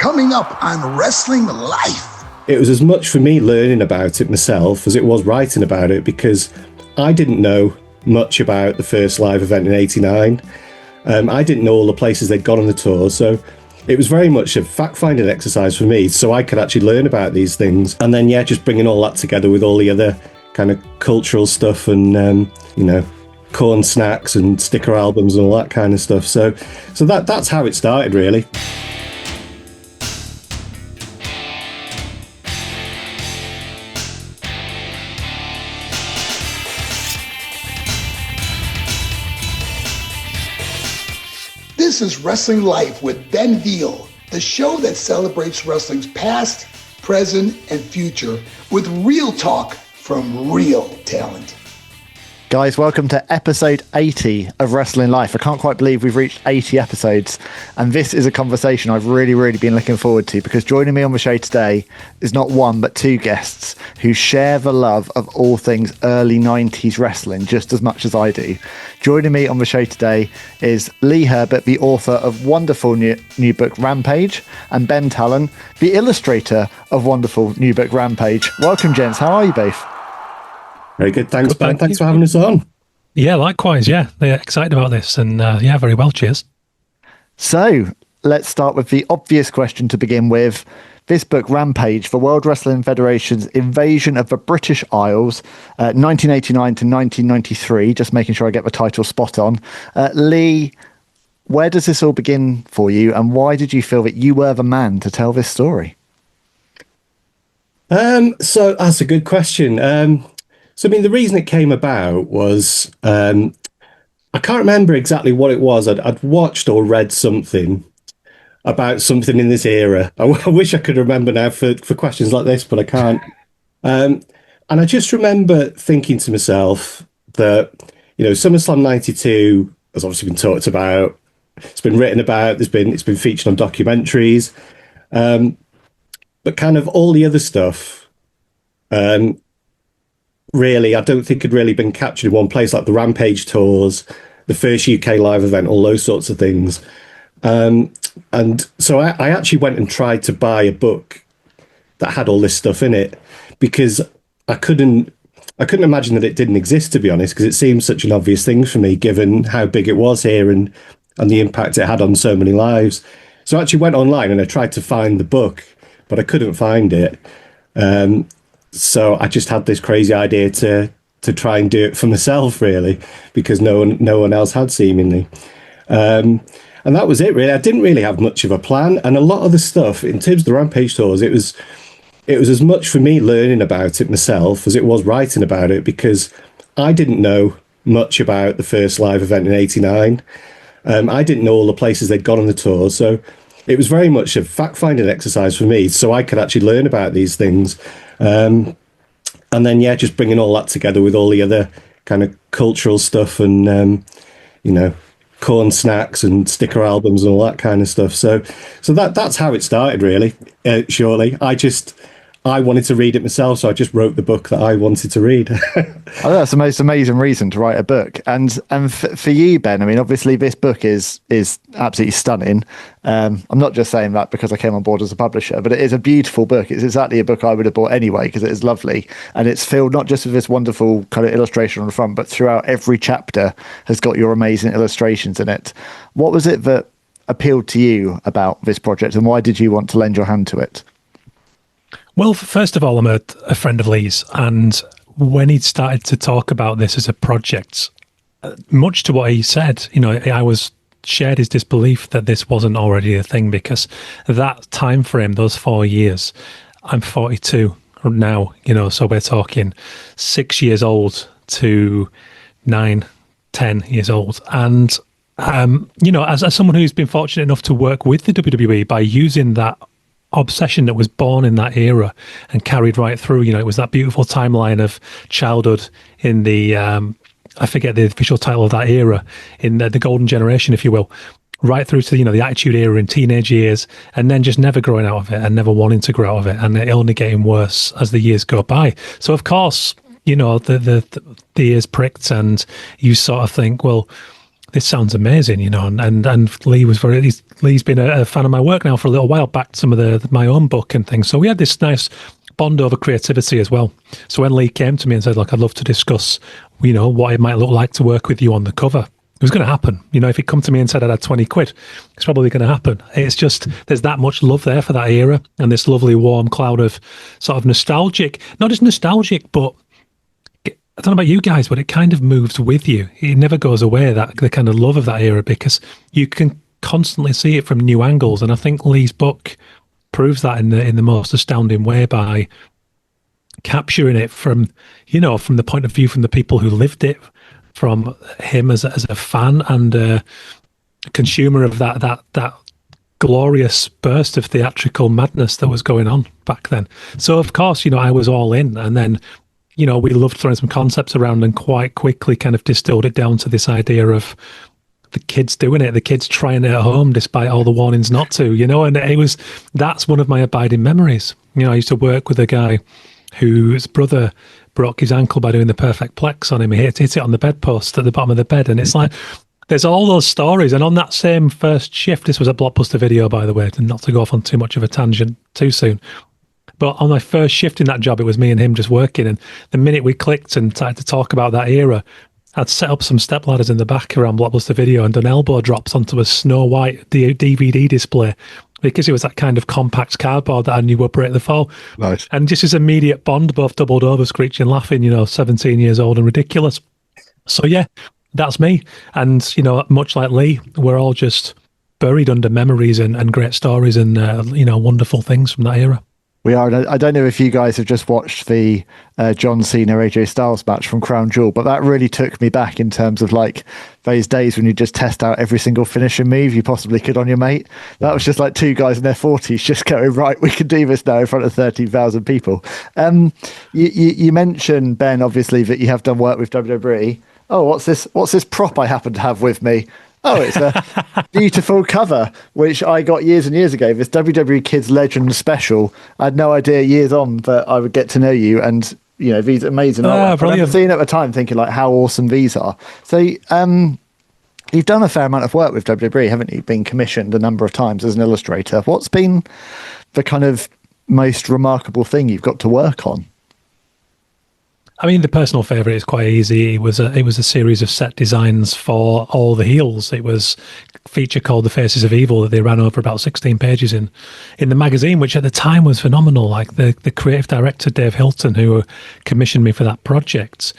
coming up on Wrestling Life. It was as much for me learning about it myself as it was writing about it, because I didn't know much about the first live event in '89. I didn't know all the places they'd gone on the tour, so it was very much a fact-finding exercise for me, so I could actually learn about these things. And then, just bringing all that together with all the other kind of cultural stuff and, corn snacks and sticker albums and all that kind of stuff. So that's how it started, really. This is Wrestling Life with Ben Veal, the show that celebrates wrestling's past, present, and future with real talk from real talent. Guys, welcome to episode 80 of Wrestling Life. I can't quite believe we've reached 80 episodes, and this is a conversation I've really been looking forward to, because joining me on the show today is not one but two guests who share the love of all things early 90s wrestling just as much as I do. Joining me on the show today is Lee Herbert, the author of wonderful new book Rampage, and Ben Tallon, the illustrator of wonderful new book Rampage. Welcome, gents. How are you both? Very good. Thanks, Ben. Thanks for having us on. Yeah, likewise. Yeah, they're excited about this, and very well. Cheers. So let's start with the obvious question to begin with. This book, Rampage, the World Wrestling Federation's invasion of the British Isles, 1989 to 1993, just making sure I get the title spot on. Lee, where does this all begin for you, and why did you feel that you were the man to tell this story? So that's a good question. So, the reason it came about was, I can't remember exactly what it was. I'd watched or read something about something in this era. I wish I could remember now for questions like this, but I can't. And I just remember thinking to myself that, SummerSlam 92 has obviously been talked about. It's been written about. It's been featured on documentaries. But kind of all the other stuff, really, I don't think had really been captured in one place, like the Rampage tours, the first UK live event, all those sorts of things. And so I actually went and tried to buy a book that had all this stuff in it, because I couldn't imagine that it didn't exist, to be honest, because it seems such an obvious thing for me, given how big it was here and the impact it had on so many lives. So I actually went online and I tried to find the book, but I couldn't find it. So I just had this crazy idea to try and do it for myself, really, because no one else had, seemingly. And that was it, really. I didn't really have much of a plan. And a lot of the stuff, in terms of the Rampage tours, it was as much for me learning about it myself as it was writing about it, because I didn't know much about the first live event in '89. I didn't know all the places they'd gone on the tour. So it was very much a fact-finding exercise for me, so I could actually learn about these things. And then, just bringing all that together with all the other kind of cultural stuff and, corn snacks and sticker albums and all that kind of stuff. So that's how it started, really, shortly. I wanted to read it myself, so I just wrote the book that I wanted to read. Oh, that's the most amazing reason to write a book. And for you, Ben, obviously this book is absolutely stunning. I'm not just saying that because I came on board as a publisher, but it is a beautiful book. It's exactly a book I would have bought anyway, because it is lovely. And it's filled not just with this wonderful kind of illustration on the front, but throughout every chapter has got your amazing illustrations in it. What was it that appealed to you about this project, and why did you want to lend your hand to it? Well, first of all, I'm a friend of Lee's, and when he started to talk about this as a project, much to what he said, I shared his disbelief that this wasn't already a thing, because that time frame, those 4 years, I'm 42 now, so we're talking 6 years old to 9, 10 years old. And, as someone who's been fortunate enough to work with the WWE by using that obsession that was born in that era and carried right through, it was that beautiful timeline of childhood in the, I forget the official title of that era, in the golden generation, if you will, right through to, the Attitude Era in teenage years, and then just never growing out of it and never wanting to grow out of it, and it only getting worse as the years go by. So, of course, the ears pricked, and you sort of think, well, this sounds amazing, you know, and Lee's been a fan of my work now for a little while, backed some of my own book and things. So we had this nice bond over creativity as well. So when Lee came to me and said, look, I'd love to discuss, you know, what it might look like to work with you on the cover, it was going to happen. You know, if he'd come to me and said I'd had 20 quid, it's probably going to happen. It's just, there's that much love there for that era, and this lovely warm cloud of sort of nostalgic, not just nostalgic, but I don't know about you guys, but it kind of moves with you. It never goes away, that the kind of love of that era, because you can constantly see it from new angles. And I think Lee's book proves that in the most astounding way by capturing it from, you know, from the point of view from the people who lived it, from him as a fan and a consumer of that glorious burst of theatrical madness that was going on back then. So of course, you know, I was all in, and then, you know, we loved throwing some concepts around and quite quickly kind of distilled it down to this idea of the kids doing it, the kids trying it at home despite all the warnings not to, you know, and that's one of my abiding memories. You know, I used to work with a guy whose brother broke his ankle by doing the perfect plex on him. He hit it on the bedpost at the bottom of the bed. And it's like, there's all those stories. And on that same first shift, this was a Blockbuster video, by the way, and not to go off on too much of a tangent too soon. But on my first shift in that job, it was me and him just working. And the minute we clicked and started to talk about that era, I'd set up some step ladders in the back around Blockbuster Video and done elbow drops onto a Snow White DVD display, because it was that kind of compact cardboard that I knew would break the fall. Nice. And just this immediate bond, both doubled over, screeching, laughing, you know, 17 years old and ridiculous. So yeah, that's me. And, you know, much like Lee, we're all just buried under memories and great stories and, you know, wonderful things from that era. We are. I don't know if you guys have just watched the John Cena AJ Styles match from Crown Jewel, but that really took me back in terms of like those days when you just test out every single finishing move you possibly could on your mate. That was just like two guys in their 40s just going, right, we can do this now in front of 13,000 people. You mentioned, Ben, obviously that you have done work with WWE. Oh, what's this prop I happen to have with me? Oh, it's a beautiful cover, which I got years and years ago. This WWE Kids Legend special. I had no idea years on that I would get to know you, and you know, these amazing artwork. I remember seeing at the time thinking like how awesome these are. So you've done a fair amount of work with WWE, haven't you? Been commissioned a number of times as an illustrator. What's been the kind of most remarkable thing you've got to work on? I mean, the personal favourite is quite easy. It was a series of set designs for all the heels. It was a feature called The Faces of Evil that they ran over about 16 pages in the magazine, which at the time was phenomenal. Like the creative director, Dave Hilton, who commissioned me for that project,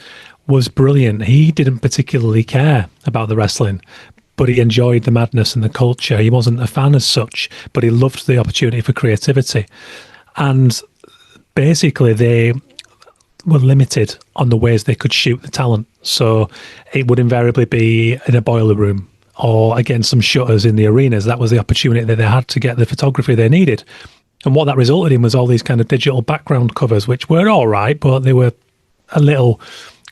was brilliant. He didn't particularly care about the wrestling, but he enjoyed the madness and the culture. He wasn't a fan as such, but he loved the opportunity for creativity. And basically they were limited on the ways they could shoot the talent. So it would invariably be in a boiler room or against some shutters in the arenas. That was the opportunity that they had to get the photography they needed. And what that resulted in was all these kind of digital background covers, which were all right, but they were a little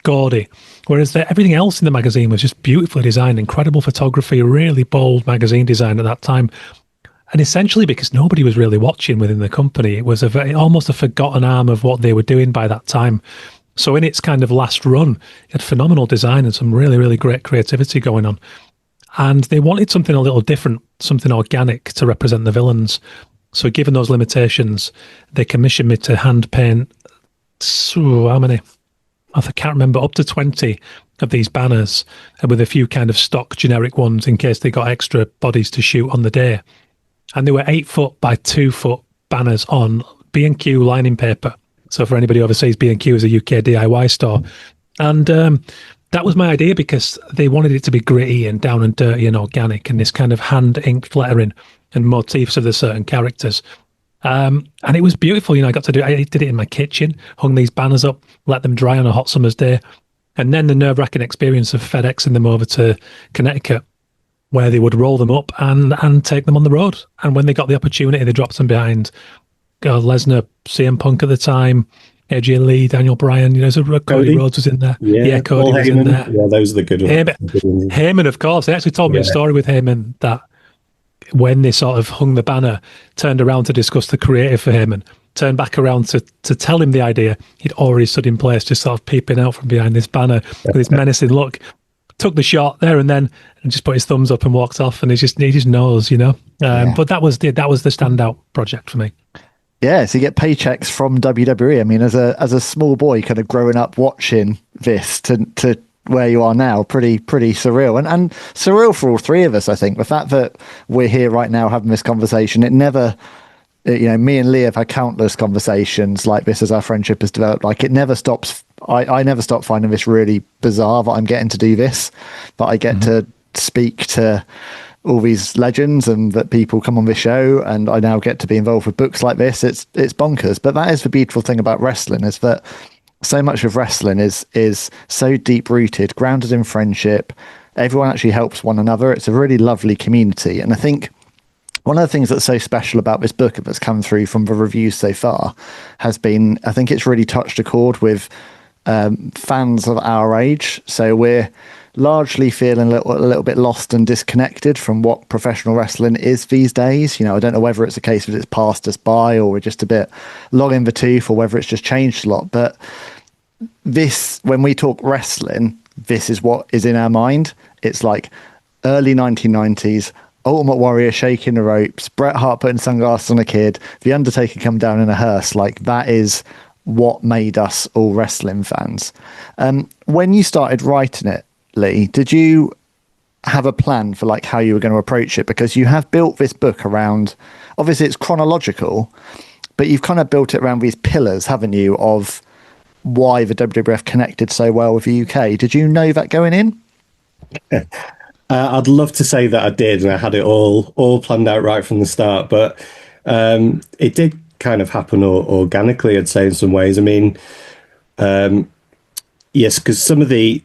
gaudy. Whereas everything else in the magazine was just beautifully designed, incredible photography, really bold magazine design at that time. And essentially because nobody was really watching within the company, it was almost a forgotten arm of what they were doing by that time. So in its kind of last run, it had phenomenal design and some really, really great creativity going on. And they wanted something a little different, something organic to represent the villains. So given those limitations, they commissioned me to hand paint, how many? I can't remember, up to 20 of these banners, and with a few kind of stock generic ones in case they got extra bodies to shoot on the day. And they were 8 foot by 2 foot banners on B&Q lining paper. So for anybody overseas, B&Q is a UK DIY store. And that was my idea because they wanted it to be gritty and down and dirty and organic, and this kind of hand-inked lettering and motifs of the certain characters. And it was beautiful. You know, I did it in my kitchen, hung these banners up, let them dry on a hot summer's day. And then the nerve-wracking experience of FedExing them over to Connecticut, where they would roll them up and take them on the road. And when they got the opportunity, they dropped them behind Lesnar, CM Punk at the time, AJ Lee, Daniel Bryan, you know, so Cody Rhodes was in there. Yeah, Cody was in there. Yeah, those are the good ones. Heyman, of course. They actually told me a story with Heyman that when they sort of hung the banner, turned around to discuss the creative for Heyman, turned back around to tell him the idea, he'd already stood in place, just sort of peeping out from behind this banner with his menacing look. took the shot there and then, and just put his thumbs up and walked off, and he just knows, you know. But that was the standout project for me. Yeah, so you get paychecks from WWE. I mean, as a small boy, kind of growing up watching this to where you are now, pretty surreal, and surreal for all three of us. I think the fact that we're here right now having this conversation, it never, you know, me and Lee have had countless conversations like this as our friendship has developed. Like, it never stops. I never stop finding this really bizarre that I'm getting to do this, that I get to speak to all these legends and that people come on this show, and I now get to be involved with books like this. It's bonkers. But that is the beautiful thing about wrestling, is that so much of wrestling is so deep rooted, grounded in friendship. Everyone actually helps one another. It's a really lovely community. And I think one of the things that's so special about this book that's come through from the reviews so far has been, I think it's really touched a chord with fans of our age. So we're largely feeling a little bit lost and disconnected from what professional wrestling is these days. You know, I don't know whether it's a case that it's passed us by, or we're just a bit long in the tooth, or whether it's just changed a lot. But this, when we talk wrestling, this is what is in our mind. It's like early 1990s, Ultimate Warrior shaking the ropes, Bret Hart putting sunglasses on a kid, The Undertaker come down in a hearse. Like, that is what made us all wrestling fans. When you started writing it, Lee, did you have a plan for like how you were going to approach it? Because you have built this book around, obviously it's chronological, but you've kind of built it around these pillars, haven't you, of why the WWF connected so well with the UK. Did you know that going in? I'd love to say that I did, and I had it all planned out right from the start, but it did kind of happen organically, I'd say, in some ways. I mean, yes, because some of the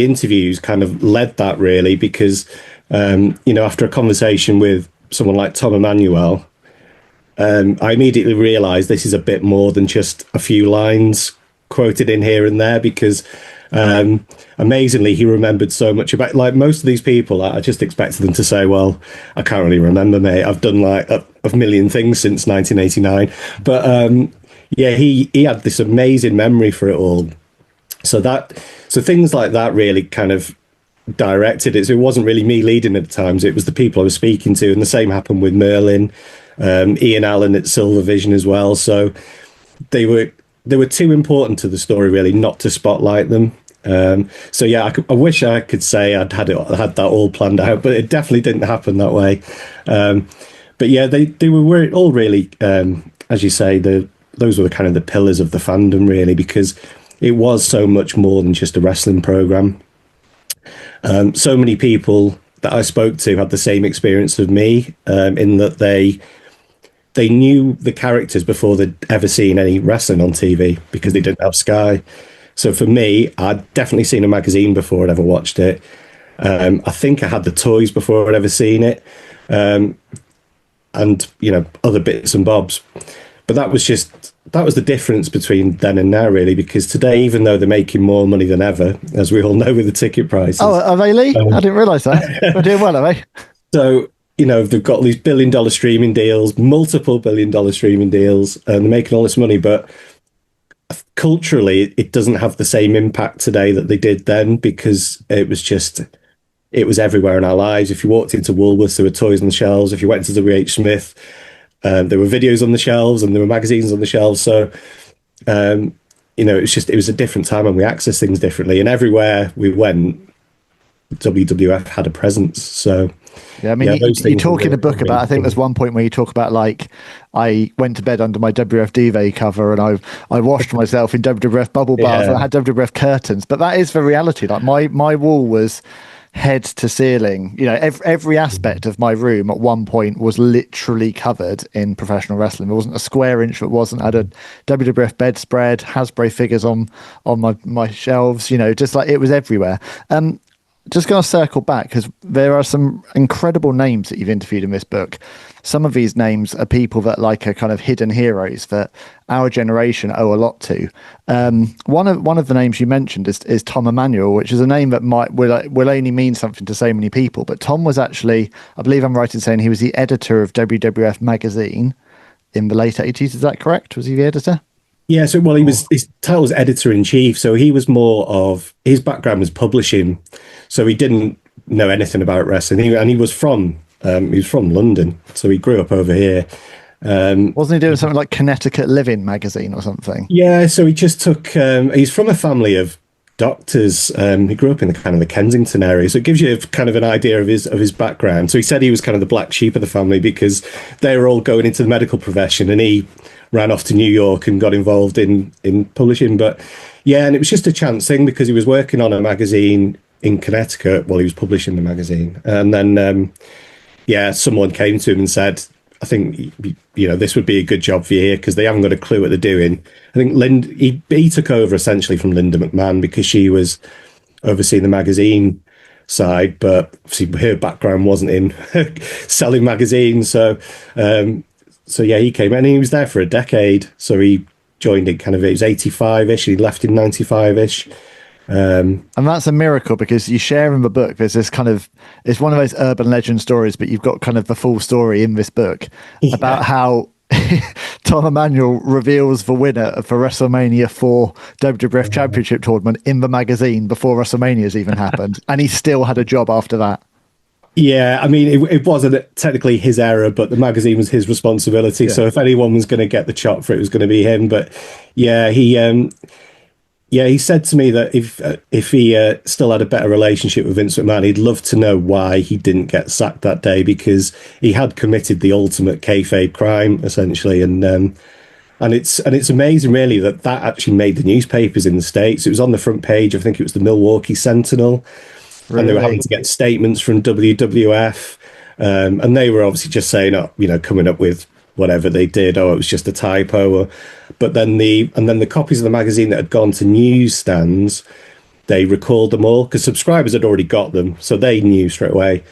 interviews kind of led that, really, because you know, after a conversation with someone like Tom Emmanuel, I immediately realized this is a bit more than just a few lines quoted in here and there, because amazingly he remembered so much about, like most of these people, I just expected them to say, well, I can't really remember, mate, I've done like a million things since 1989. But yeah, he had this amazing memory for it all. So things like that really kind of directed it. So it wasn't really me leading at the times, it was the people I was speaking to. And the same happened with Merlin, Ian Allen at Silver Vision as well. So they were too important to the story, really, not to spotlight them. So yeah, I wish I could say I'd had that all planned out, but it definitely didn't happen that way. But yeah, they were all really, as you say, those were kind of the pillars of the fandom, really, because it was so much more than just a wrestling program. So many people that I spoke to had the same experience of me, in that they knew the characters before they'd ever seen any wrestling on TV, because they didn't have Sky. So for me, I'd definitely seen a magazine before I'd ever watched it. I think I had the toys before I'd ever seen it, and you know, other bits and bobs. But that was the difference between then and now, really, because today, even though they're making more money than ever, as we all know with the ticket prices. Oh, are they, Lee? I didn't realise that. They're doing well, are they? So, you know, they've got these billion-dollar streaming deals, multiple billion-dollar streaming deals, and they're making all this money. But culturally, it doesn't have the same impact today that they did then, because it was everywhere in our lives. If you walked into Woolworths, there were toys on the shelves. If you went to WH Smith, there were videos on the shelves and there were magazines on the shelves. So, you know, it was a different time, and we accessed things differently. And everywhere we went, WWF had a presence. So, yeah, I mean, you talk in the book about, I think there's one point where you talk about, like, I went to bed under my WWF duvet cover, and I washed myself in WWF bubble baths, and I had WWF curtains. But that is the reality. Like, my wall was head to ceiling. You know, every aspect of my room at one point was literally covered in professional wrestling. There wasn't a square inch that wasn't. I had a WWF bedspread, Hasbro figures on my shelves. You know, just like, it was everywhere. Just going to circle back, because there are some incredible names that you've interviewed in this book. Some of these names are people that, like, are kind of hidden heroes that our generation owe a lot to. One of the names you mentioned is Tom Emmanuel, which is a name that will only mean something to so many people. But Tom was actually, I believe I'm right in saying, he was the editor of WWF magazine in the late 80s. Is that correct? Was he the editor? Yeah, so well, his title was editor in chief, so he was more of his background was publishing, so he didn't know anything about wrestling. And he was from London, so he grew up over here. Wasn't he doing something like Connecticut Living magazine or something? Yeah, so he just took. He's from a family of doctors. He grew up in the kind of the Kensington area, so it gives you kind of an idea of his background. So he said he was kind of the black sheep of the family because they were all going into the medical profession, and he ran off to New York and got involved in publishing. But yeah, and it was just a chance thing because he was working on a magazine in Connecticut while he was publishing the magazine, and then yeah, someone came to him and said, I think, this would be a good job for you here because they haven't got a clue what they're doing. I think he took over essentially from Linda McMahon because she was overseeing the magazine side, but obviously her background wasn't in selling magazines. So yeah, he came in and he was there for a decade. So he joined in it was 85-ish. He left in 95-ish. And that's a miracle because you share in the book. There's this it's one of those urban legend stories, but you've got kind of the full story in this book about how Tom Emanuel reveals the winner for WrestleMania 4 WWF Championship tournament in the magazine before WrestleMania's even happened. And he still had a job after that. Yeah, I mean, it wasn't technically his error, but the magazine was his responsibility. Yeah. So if anyone was going to get the chop for it, it was going to be him. But yeah, he said to me that if he still had a better relationship with Vince McMahon, he'd love to know why he didn't get sacked that day because he had committed the ultimate kayfabe crime, essentially. And it's amazing, really, that actually made the newspapers in the States. It was on the front page. I think it was the Milwaukee Sentinel. Really? And they were having to get statements from WWF. And they were obviously just saying, coming up with whatever they did, it was just a typo. But then the copies of the magazine that had gone to newsstands, they recalled them all because subscribers had already got them, so they knew straight away.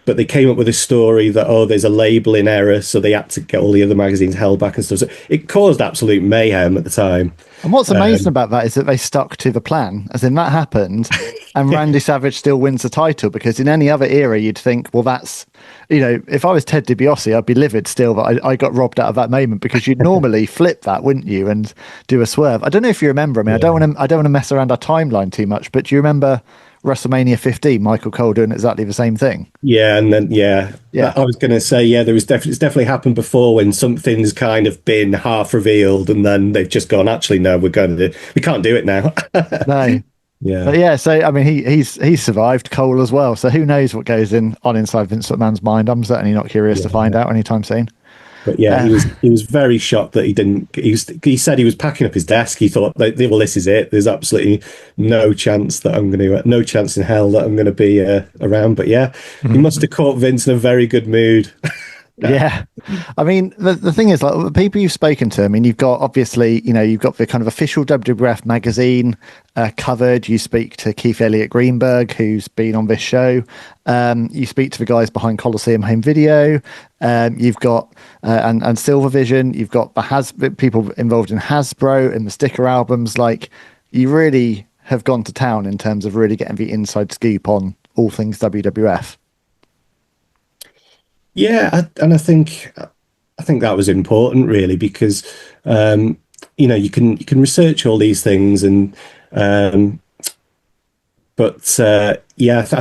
But they came up with a story that there's a labeling error, so they had to get all the other magazines held back and stuff. So it caused absolute mayhem at the time. And what's amazing about that is that they stuck to the plan, as in that happened, and Randy Savage still wins the title, because in any other era, you'd think, well, that's, if I was Ted DiBiase, I'd be livid still that I got robbed out of that moment, because you'd normally flip that, wouldn't you, and do a swerve. I don't know if you remember, I don't want to mess around our timeline too much, but do you remember WrestleMania 15, Michael Cole doing exactly the same thing? Yeah, and then I was going to say, it's definitely happened before when something's kind of been half revealed, and then they've just gone, actually, no, we can't do it now. No. Yeah. But yeah, so I mean, he's survived, Cole as well. So who knows what goes on inside Vince McMahon's mind? I'm certainly not curious to find out anytime soon. But yeah, he was very shocked that he didn't. He said he was packing up his desk. He thought, well, this is it. There's absolutely no chance that no chance in hell that I'm going to be around. But yeah, he must have caught Vince in a very good mood. Yeah. I mean, the thing is, like, the people you've spoken to, I mean, you've got, obviously, you've got the kind of official WWF magazine covered. You speak to Keith Elliott Greenberg, who's been on this show. You speak to the guys behind Coliseum Home Video. You've got, and Silvervision. You've got the people involved in Hasbro and the sticker albums. Like, you really have gone to town in terms of really getting the inside scoop on all things WWF. Yeah, and I think that was important, really, because you can research all these things, and I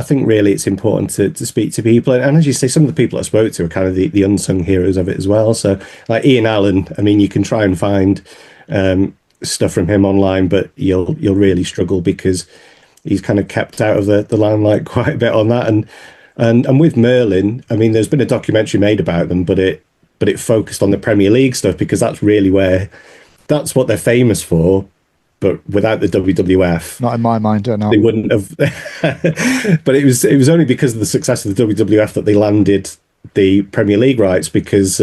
think really it's important to speak to people, and as you say, some of the people I spoke to are kind of the unsung heroes of it as well. So, like Ian Allen, I mean, you can try and find stuff from him online, but you'll really struggle because he's kind of kept out of the limelight quite a bit on that. And with Merlin, I mean, there's been a documentary made about them, but it focused on the Premier League stuff, because that's really that's what they're famous for. But without the WWF, not in my mind, I don't know, they wouldn't have. But it was only because of the success of the WWF that they landed the Premier League rights, because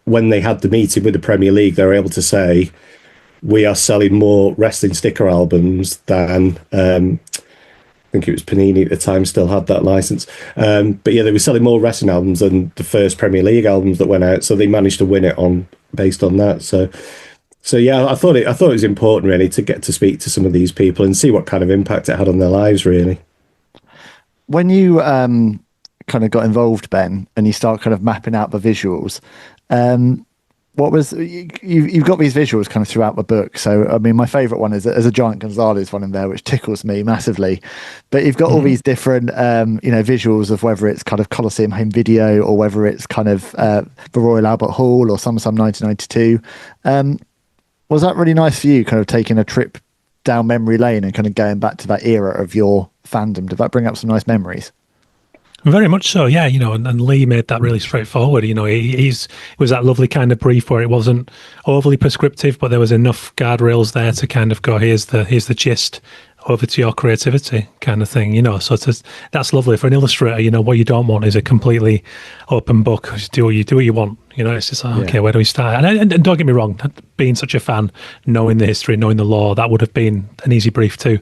when they had the meeting with the Premier League, they were able to say, we are selling more wrestling sticker albums than. I think it was Panini at the time still had that license. But yeah, they were selling more wrestling albums than the first Premier League albums that went out. So they managed to win it based on that. So yeah, I thought it was important, really, to get to speak to some of these people and see what kind of impact it had on their lives, really. When you kind of got involved, Ben, and you start kind of mapping out the visuals, you've got these visuals kind of throughout the book. So I mean, my favorite one is there's a giant Gonzalez one in there which tickles me massively, but you've got all these different visuals of whether it's kind of Coliseum Home Video or whether it's kind of the Royal Albert Hall or SummerSlam 1992. Was that really nice for you, kind of taking a trip down memory lane and kind of going back to that era of your fandom? Did that bring up some nice memories? Very much so, yeah. And Lee made that really straightforward. It was that lovely kind of brief where it wasn't overly prescriptive, but there was enough guardrails there to kind of go, here's the gist, over to your creativity kind of thing. So that's lovely for an illustrator. What you don't want is a completely open book. Just do what you want. It's just like, okay, where do we start? And don't get me wrong, being such a fan, knowing the history, knowing the lore, that would have been an easy brief too.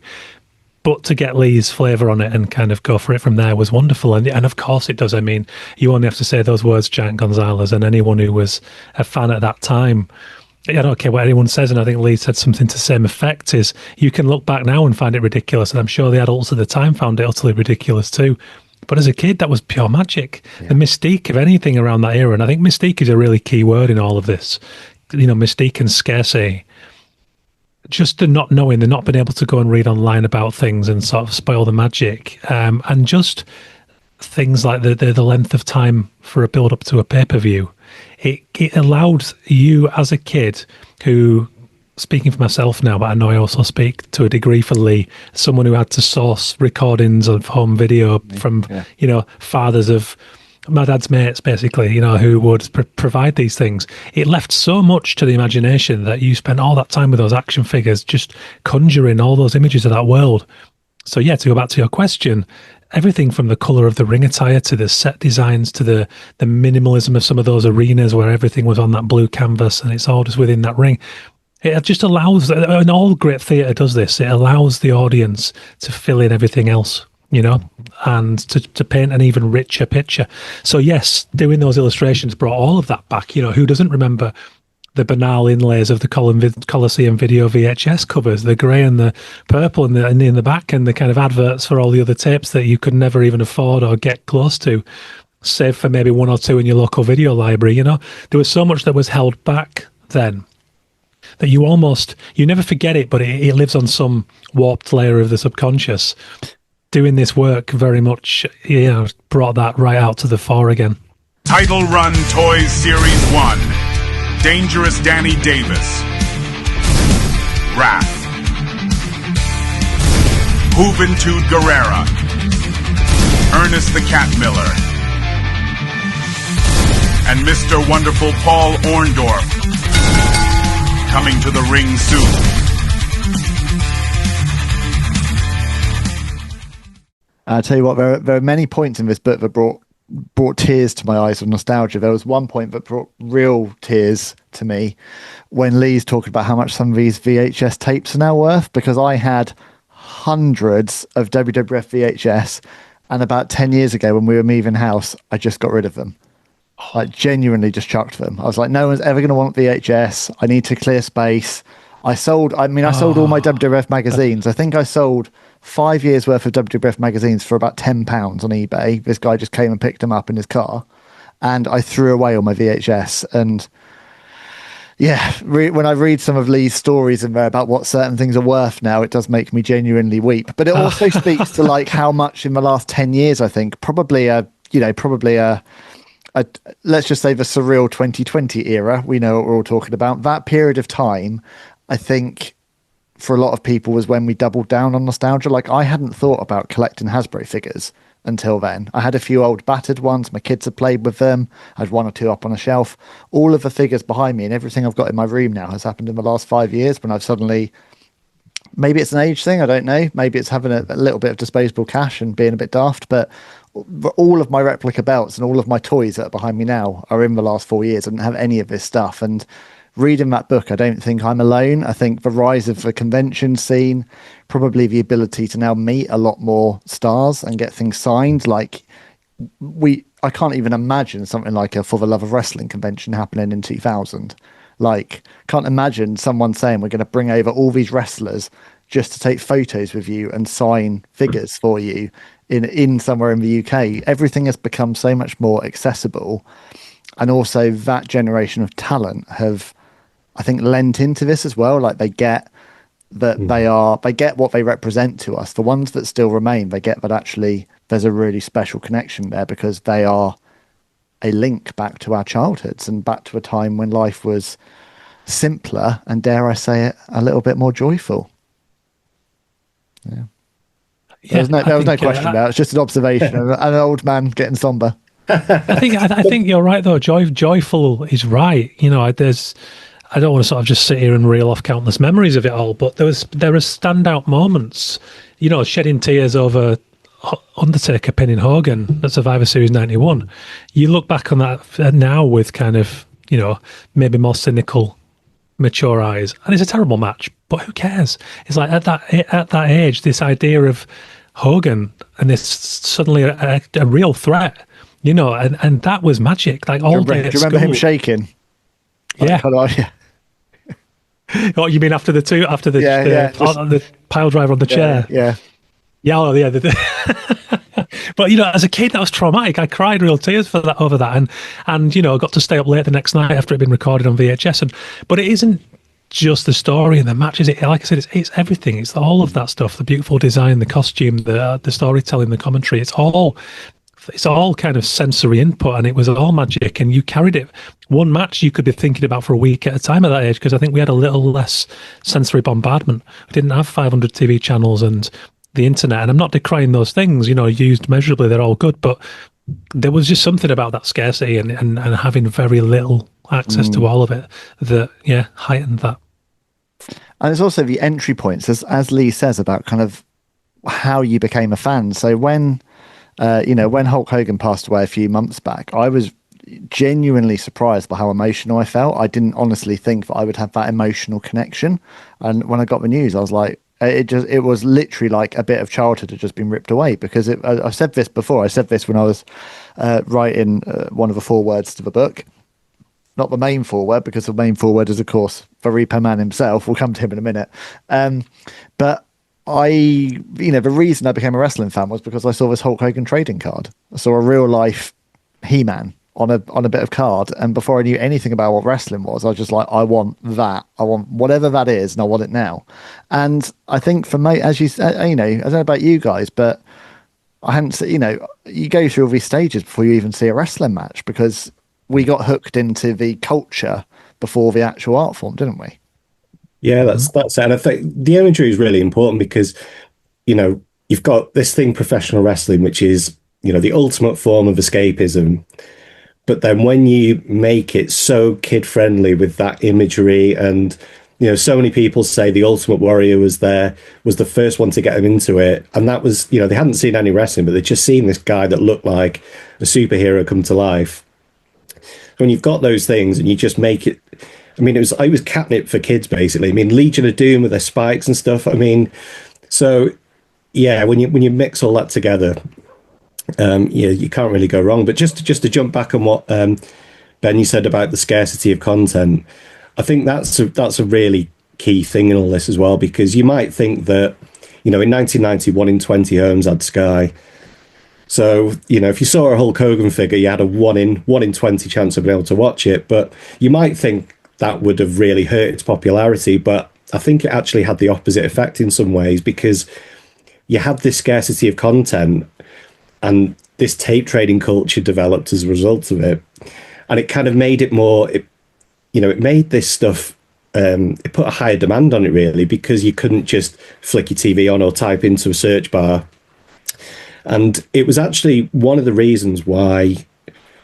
But to get Lee's flavour on it and kind of go for it from there was wonderful. And of course it does. I mean, you only have to say those words, Giant Gonzalez, and anyone who was a fan at that time, I don't care what anyone says, and I think Lee said something to the same effect, is you can look back now and find it ridiculous. And I'm sure the adults at the time found it utterly ridiculous too. But as a kid, that was pure magic. Yeah. The mystique of anything around that era. And I think mystique is a really key word in all of this. Mystique and scarcity. Just the not knowing, the not being able to go and read online about things and sort of spoil the magic, and just things like the length of time for a build up to a pay-per-view. It allowed you as a kid who, speaking for myself now, but I know I also speak to a degree for Lee, someone who had to source recordings of home video from fathers of my dad's mates, basically, who would provide these things. It left so much to the imagination that you spent all that time with those action figures, just conjuring all those images of that world. So yeah, to go back to your question, everything from the colour of the ring attire to the set designs to the minimalism of some of those arenas where everything was on that blue canvas and it's all just within that ring. It just allows, and all great theatre does this, it allows the audience to fill in everything else. And to paint an even richer picture. So yes, doing those illustrations brought all of that back. Who doesn't remember the banal inlays of the Coliseum Video VHS covers, the grey and the purple in the back, and the kind of adverts for all the other tapes that you could never even afford or get close to, save for maybe one or two in your local video library. There was so much that was held back then that you never forget it, but it lives on some warped layer of the subconscious. Doing this work very much, brought that right out to the fore again. Title Run Toys Series 1. Dangerous Danny Davis. Wrath. Juventud Guerrera. Ernest the Cat Miller. And Mr. Wonderful Paul Orndorff. Coming to the ring soon. I'll tell you what, there are many points in this book that brought tears to my eyes of nostalgia. There was one point that brought real tears to me when Lee's talking about how much some of these VHS tapes are now worth, because I had hundreds of WWF VHS, and about 10 years ago when we were moving house, I just got rid of them. I genuinely just chucked them. I was like, no one's ever going to want VHS. I need to clear space. I sold all my WWF magazines. I think I sold 5 years worth of WWF magazines for about £10 on eBay. This guy just came and picked them up in his car, and I threw away all my VHS. And yeah, when I read some of Lee's stories in there about what certain things are worth now, it does make me genuinely weep. But it also speaks to like how much in the last 10 years, I think, probably a let's just say the surreal 2020 era. We know what we're all talking about. That period of time, I think, for a lot of people was when we doubled down on nostalgia. Like, I hadn't thought about collecting Hasbro figures until then. I had a few old battered ones. My kids had played with them. I had one or two up on a shelf. All of the figures behind me and everything I've got in my room now has happened in the last 5 years when I've suddenly, maybe it's an age thing, I don't know. Maybe it's having a little bit of disposable cash and being a bit daft, but all of my replica belts and all of my toys that are behind me now are in the last 4 years. I didn't have any of this stuff. And reading that book, I don't think I'm alone. I think the rise of the convention scene, probably the ability to now meet a lot more stars and get things signed. Like, I can't even imagine something like a For the Love of Wrestling convention happening in 2000. Like, can't imagine someone saying we're going to bring over all these wrestlers just to take photos with you and sign figures for you in somewhere in the UK. Everything has become so much more accessible. and also that generation of talent have, I think, lent into this as well. Like, they get that they get what they represent to us. The ones that still remain, they get that actually there's a really special connection there because they are a link back to our childhoods and back to a time when life was simpler and, dare I say it, a little bit more joyful. Yeah. There was no question there. It's just an observation of an old man getting somber. I think you're right though. Joyful is right. You know, I don't want to sort of just sit here and reel off countless memories of it all, but there are standout moments. You know, shedding tears over Undertaker pinning Hogan at Survivor Series 91. You look back on that now with kind of, you know, maybe more cynical, mature eyes, and it's a terrible match, but who cares? It's like at that age, this idea of Hogan and this suddenly a real threat, you know, and that was magic. Like all day. Do you remember him shaking? Yeah. Yeah. What you mean after the pile driver on the chair? Yeah. Yeah, oh, yeah. But you know, as a kid, that was traumatic. I cried real tears over that, and you know, got to stay up late the next night after it had been recorded on VHS. But it isn't just the story and the matches. Like I said, it's everything. It's all of that stuff. The beautiful design, the costume, the storytelling, the commentary. It's all kind of sensory input, and it was all magic. And you carried it. One match you could be thinking about for a week at a time at that age, because I think we had a little less sensory bombardment. We didn't have 500 TV channels and the internet, and I'm not decrying those things, you know, used measurably, they're all good, but there was just something about that scarcity and having very little access to all of it that, yeah, heightened that. And it's also the entry points, as Lee says, about kind of how you became a fan. So when Hulk Hogan passed away a few months back, I was genuinely surprised by how emotional I felt. I didn't honestly think that I would have that emotional connection. And when I got the news, I was like, it was literally like a bit of childhood had just been ripped away, because I've said this before. I said this when I was writing one of the forewords to the book, not the main foreword, because the main foreword is, of course, the Repo Man himself. We'll come to him in a minute. But the reason I became a wrestling fan was because I saw this Hulk Hogan trading card. I saw a real life He-Man on a bit of card, and before I knew anything about what wrestling was, I was just like, I want that. I want whatever that is, and I want it now. And I think for me, as you said, you know, I don't know about you guys, but I hadn't, you know, you go through all these stages before you even see a wrestling match, because we got hooked into the culture before the actual art form, didn't we? Yeah, that's it. And I think the imagery is really important because, you know, you've got this thing, professional wrestling, which is, you know, the ultimate form of escapism. But then when you make it so kid friendly with that imagery, and, you know, so many people say the Ultimate Warrior was the first one to get them into it. And that was, you know, they hadn't seen any wrestling, but they'd just seen this guy that looked like a superhero come to life. When you've got those things and you just make it, I mean, it was catnip for kids, basically. I mean, Legion of Doom with their spikes and stuff. I mean, so yeah, when you mix all that together, you can't really go wrong. But just to jump back on what Ben, you said about the scarcity of content, I think that's a really key thing in all this as well, because you might think that, you know, in 1990, 1 in 20 homes had Sky. So, you know, if you saw a Hulk Hogan figure, you had a 1 in 20 chance of being able to watch it. But you might think that would have really hurt its popularity. But I think it actually had the opposite effect in some ways, because you had this scarcity of content, and this tape trading culture developed as a result of it. And it kind of made it more, it made this stuff, it put a higher demand on it, really, because you couldn't just flick your TV on or type into a search bar. And it was actually one of the reasons why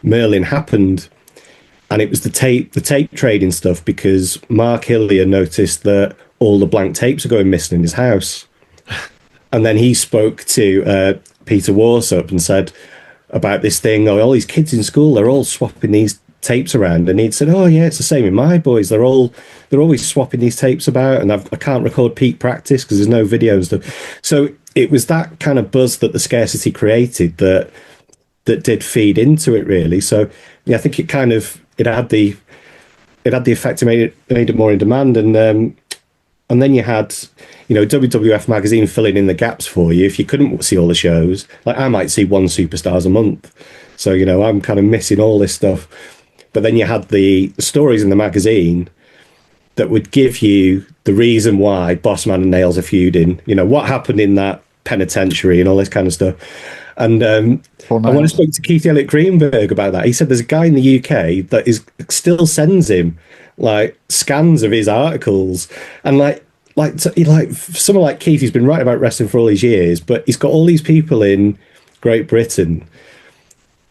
Merlin happened. And it was the tape trading stuff, because Mark Hillier noticed that all the blank tapes are going missing in his house. And then he spoke to Peter Warsup and said about this thing, all these kids in school, they're all swapping these tapes around. And he'd said, oh yeah, it's the same in my boys. They're always swapping these tapes about, and I can't record peak practice because there's no video and stuff. So it was that kind of buzz that the scarcity created that did feed into it, really. So yeah, I think it had the effect. It made it more in demand, and then you had, you know, WWF magazine filling in the gaps for you if you couldn't see all the shows. Like I might see one Superstars a month, so, you know, I'm kind of missing all this stuff. but then you had the stories in the magazine that would give you the reason why Bossman and Nails are feuding, what happened in that penitentiary and all this kind of stuff. And when I spoke to Keith Elliott Greenberg about that, he said there's a guy in the UK that still sends him like scans of his articles, and like someone like Keith, who's been writing about wrestling for all these years, but he's got all these people in Great Britain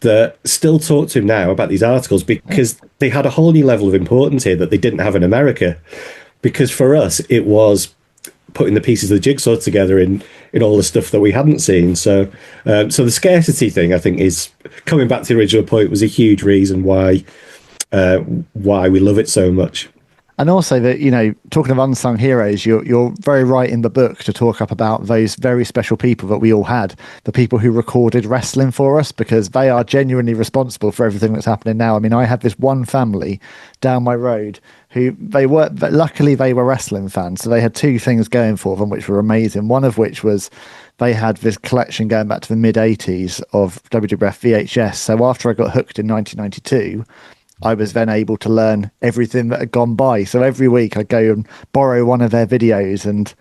that still talk to him now about these articles because they had a whole new level of importance here that they didn't have in America. Because for us, it was putting the pieces of the jigsaw together in all the stuff that we hadn't seen. So the scarcity thing, I think, is coming back to the original point, was a huge reason why we love it so much. And also that, talking of unsung heroes, you're very right in the book to talk up about those very special people that we all had, the people who recorded wrestling for us, because they are genuinely responsible for everything that's happening now. I mean, I had this one family down my road who luckily they were wrestling fans. So they had two things going for them, which were amazing. One of which was they had this collection going back to the mid 80s of WWF VHS. So after I got hooked in 1992, I was then able to learn everything that had gone by. So every week I'd go and borrow one of their videos and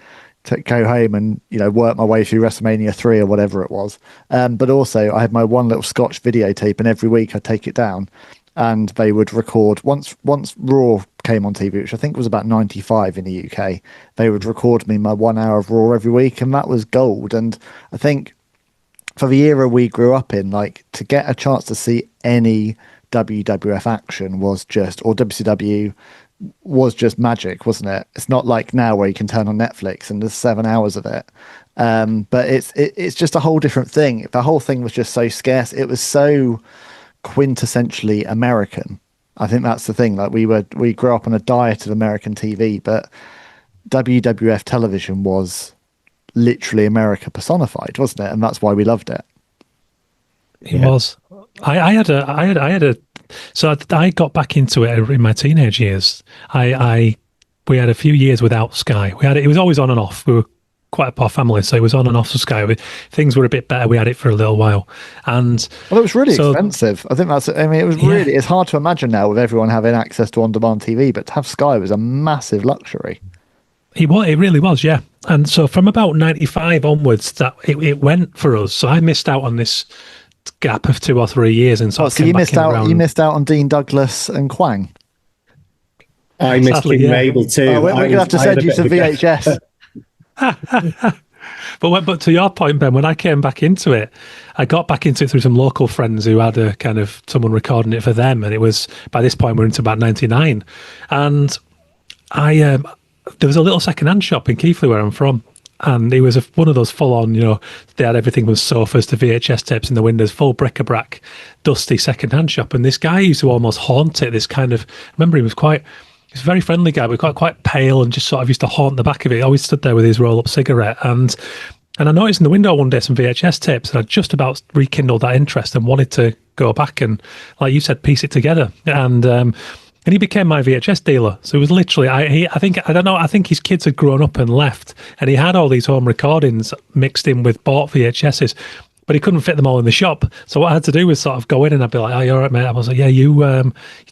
go home and, work my way through WrestleMania 3 or whatever it was. But also I had my one little Scotch videotape, and every week I'd take it down and they would record. Once Raw came on TV, which I think was about 95 in the UK, they would record me my 1 hour of Raw every week, and that was gold. And I think for the era we grew up in, like, to get a chance to see any WWF action or WCW was just magic, wasn't it? It's not like now where you can turn on Netflix and there's 7 hours of it. But it's just a whole different thing. The whole thing was just so scarce. It was so quintessentially American. I think that's the thing. Like, we grew up on a diet of American TV, but WWF television was literally America personified, wasn't it? And that's why we loved it. It was. I got back into it in my teenage years. We had a few years without Sky. It was always on and off. We were quite a poor family, so it was on and off of Sky. Things were a bit better. We had it for a little while, and it was really expensive. I think that's. I mean, it was really. It's hard to imagine now with everyone having access to on-demand TV, but to have Sky was a massive luxury. It really was, yeah. And so from about 95 onwards, that it went for us. So I missed out on this gap of 2 or 3 years, and so you missed out. You missed out on Dean Douglas and Quang. I missed King Mabel too. We're going to have to send you some VHS. But to your point, Ben, when I came back into it, I got back into it through some local friends who had a kind of someone recording it for them, and it was, by this point we're into about 99, and there was a little second-hand shop in Keighley where I'm from. And it was one of those full-on, they had everything from sofas to VHS tapes in the windows, full bric-a-brac, dusty second-hand shop. And this guy used to almost haunt it, this kind of, I remember he was a very friendly guy, but quite pale, and just sort of used to haunt the back of it. He always stood there with his roll-up cigarette. And I noticed in the window one day some VHS tapes, and I just about rekindled that interest and wanted to go back and, like you said, piece it together. And he became my VHS dealer. So it was literally, I think his kids had grown up and left, and he had all these home recordings mixed in with bought VHSs, but he couldn't fit them all in the shop. So what I had to do was sort of go in and I'd be like, "Oh, you're all right, mate." I was like, "Yeah, you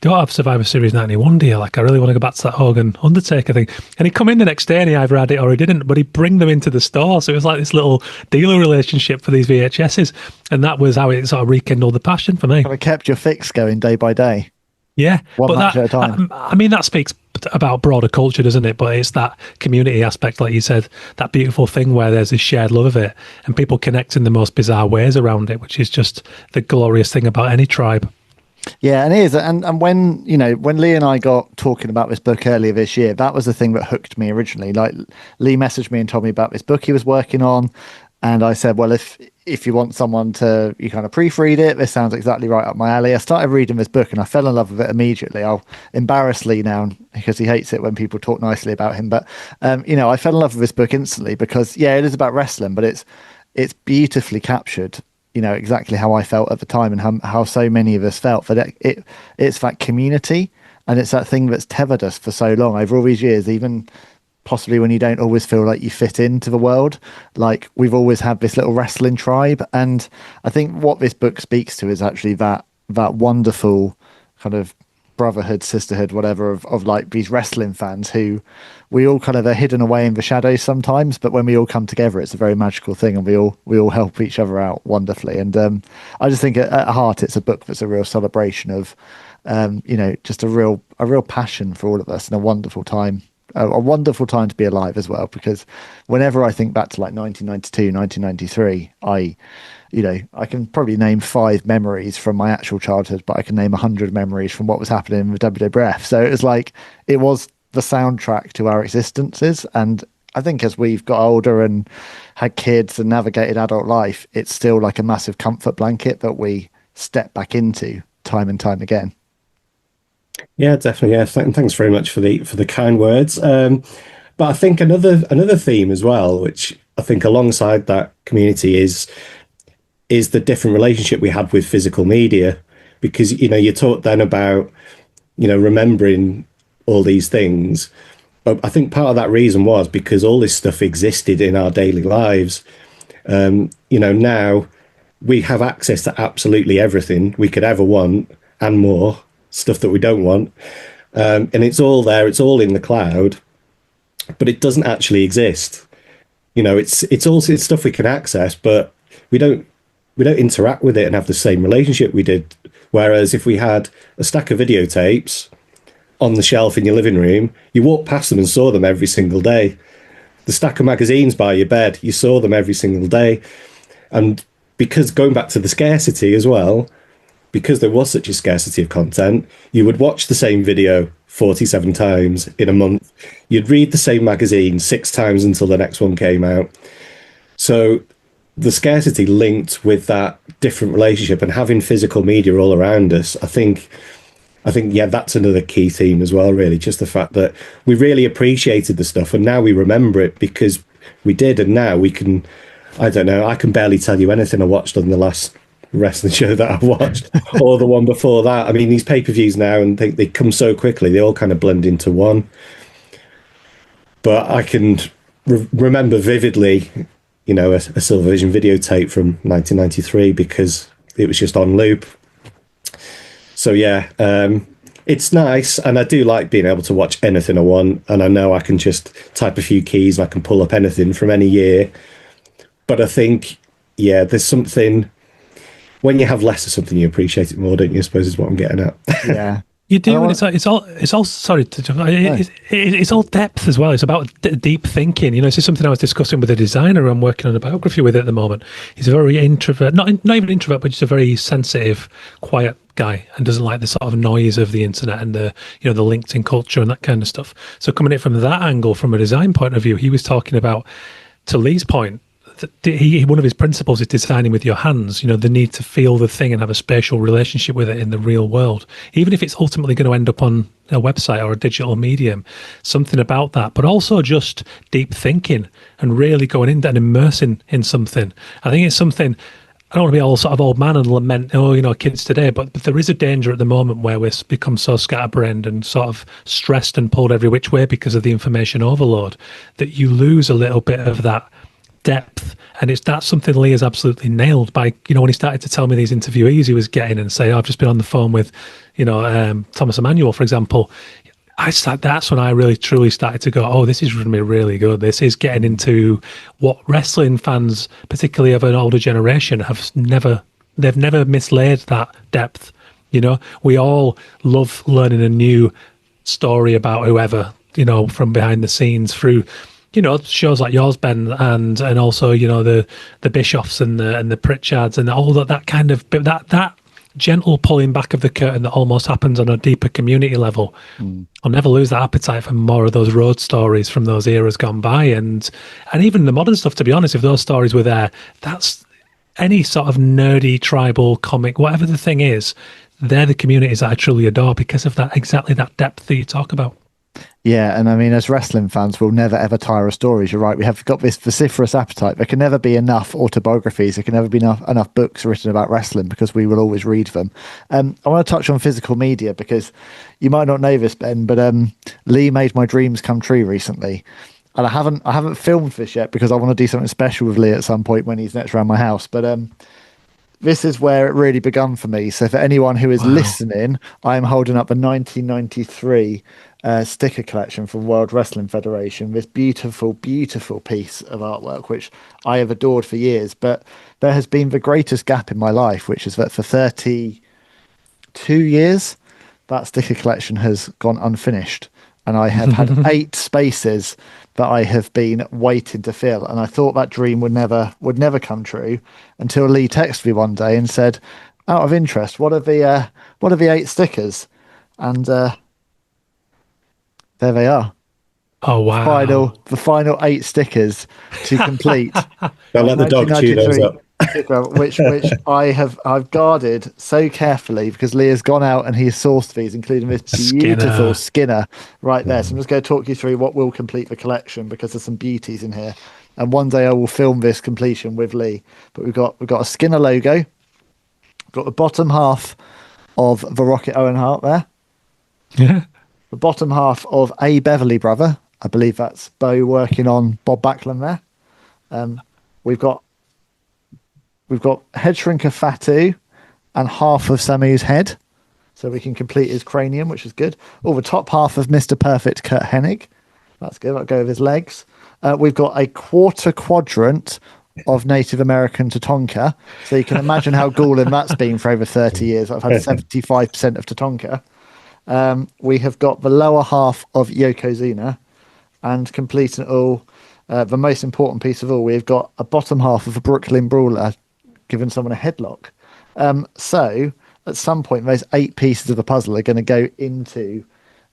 don't have Survivor Series 91, do you? Like, I really want to go back to that Hogan Undertaker thing." And he'd come in the next day and he either had it or he didn't, but he'd bring them into the store. So it was like this little dealer relationship for these VHSs. And that was how it sort of rekindled the passion for me. It kept your fix going day by day. Yeah, one match at a time. I mean, that speaks about broader culture, doesn't it? But it's that community aspect, like you said, that beautiful thing where there's this shared love of it, and people connect in the most bizarre ways around it, which is just the glorious thing about any tribe. Yeah, and it is. And when Lee and I got talking about this book earlier this year, that was the thing that hooked me originally. Like, Lee messaged me and told me about this book he was working on. And I said, well, if you want someone to, you kind of proofread it, this sounds exactly right up my alley. I started reading this book and I fell in love with it immediately. I'll embarrass Lee now because he hates it when people talk nicely about him. But, I fell in love with this book instantly because, yeah, it is about wrestling, but it's beautifully captured, exactly how I felt at the time and how so many of us felt. That it's that community, and it's that thing that's tethered us for so long over all these years, even possibly when you don't always feel like you fit into the world. Like, we've always had this little wrestling tribe. And I think what this book speaks to is actually that wonderful kind of brotherhood, sisterhood, whatever, of like these wrestling fans who we all kind of are hidden away in the shadows sometimes, but when we all come together, it's a very magical thing, and we all help each other out wonderfully. And I just think at heart, it's a book that's a real celebration of, just a real passion for all of us, and a wonderful time to be alive as well. Because whenever I think back to like 1992, 1993, I can probably name 5 memories from my actual childhood, but I can name 100 memories from what was happening in the WWF. So it was like, it was the soundtrack to our existences. And I think as we've got older and had kids and navigated adult life, it's still like a massive comfort blanket that we step back into time and time again. Yeah, definitely. Yeah, thanks very much for the kind words. But I think another theme as well, which I think alongside that community is the different relationship we had with physical media, because you talked then about remembering all these things. But I think part of that reason was because all this stuff existed in our daily lives. Now we have access to absolutely everything we could ever want and more, stuff that we don't want. And it's all there, it's all in the cloud, but it doesn't actually exist. It's stuff we can access, but we don't interact with it and have the same relationship we did. Whereas if we had a stack of videotapes on the shelf in your living room, you walked past them and saw them every single day. The stack of magazines by your bed, you saw them every single day. And because, going back to the scarcity as well, because there was such a scarcity of content, you would watch the same video 47 times in a month. You'd read the same magazine 6 times until the next one came out. So the scarcity linked with that different relationship, and having physical media all around us, I think, yeah, that's another key theme as well, really. Just the fact that we really appreciated the stuff, and now we remember it because we did, and now we can, I don't know, I can barely tell you anything I watched on the last wrestling show that I've watched, or the one before that. I mean, these pay-per-views now, and they come so quickly, they all kind of blend into one. But I can remember vividly, a Silvervision videotape from 1993 because it was just on loop. So yeah, it's nice, and I do like being able to watch anything I want, and I know I can just type a few keys and I can pull up anything from any year. But I think, yeah, there's something, when you have less of something, you appreciate it more, don't you? I suppose is what I'm getting at. Yeah. You do, and it's all. Sorry to jump. It's all depth as well. It's about deep thinking. This is something I was discussing with a designer I'm working on a biography with at the moment. He's a very introvert, not even introvert, but just a very sensitive, quiet guy, and doesn't like the sort of noise of the internet and the the LinkedIn culture and that kind of stuff. So coming in from that angle, from a design point of view, he was talking about, to Lee's point, one of his principles is designing with your hands. The need to feel the thing and have a spatial relationship with it in the real world, even if it's ultimately going to end up on a website or a digital medium. Something about that, but also just deep thinking and really going in and immersing in something. I think it's something. I don't want to be all sort of old man and lament, kids today, but there is a danger at the moment where we've become so scatterbrained and sort of stressed and pulled every which way because of the information overload, that you lose a little bit of that depth. And that's something Lee has absolutely nailed by, when he started to tell me these interviewees he was getting and say, I've just been on the phone with, Thomas Emmanuel, for example. That's when I really truly started to go, oh, this is going to be really good. This is getting into what wrestling fans, particularly of an older generation, they've never mislaid that depth. We all love learning a new story about whoever, from behind the scenes through, shows like yours, Ben, and also, the Bischoffs and the Pritchards and all that kind of, that gentle pulling back of the curtain that almost happens on a deeper community level. I'll never lose that appetite for more of those road stories from those eras gone by, and even the modern stuff, to be honest. If those stories were there, that's any sort of nerdy tribal comic, whatever the thing is, they're the communities that I truly adore because of that, exactly that depth that you talk about. Yeah, and I mean, as wrestling fans, we'll never ever tire of stories. You're right. We have got this vociferous appetite. There can never be enough autobiographies. There can never be enough books written about wrestling because we will always read them. I want to touch on physical media because you might not know this, Ben, but Lee made my dreams come true recently. And I haven't filmed this yet because I want to do something special with Lee at some point when he's next around my house. But this is where it really begun for me. So for anyone who is listening, I'm holding up a 1993 sticker collection from World Wrestling Federation. This beautiful, beautiful piece of artwork, which I have adored for years. But there has been the greatest gap in my life, which is that for 32 years, that sticker collection has gone unfinished. And I have had 8 spaces that I have been waiting to fill. And I thought that dream would never come true until Lee texted me one day and said, out of interest, what are the 8 stickers? And there they are. Oh, wow. The final 8 stickers to complete. Don't let the dog chew those up. which I've guarded so carefully because Lee has gone out and he's sourced these, including this beautiful Skinner right there. So I'm just going to talk you through what will complete the collection because there's some beauties in here. And one day I will film this completion with Lee. But we've got a Skinner logo, we've got the bottom half of the Rocket Owen Hart there. Yeah. The bottom half of A Beverly Brother. I believe that's Bo working on Bob Backlund there. We've got Head Shrinker Fatu and half of Samu's head. So we can complete his cranium, which is good. The top half of Mr. Perfect Kurt Hennig. That's good. I'll go with his legs. We've got a quarter quadrant of Native American Tatonka. So you can imagine how galling that's been for over 30 years. I've had 75% of Tatonka. We have got the lower half of Yokozuna, and completing it all, the most important piece of all, we've got a bottom half of a Brooklyn Brawler giving someone a headlock. So at some point, those 8 pieces of the puzzle are going to go into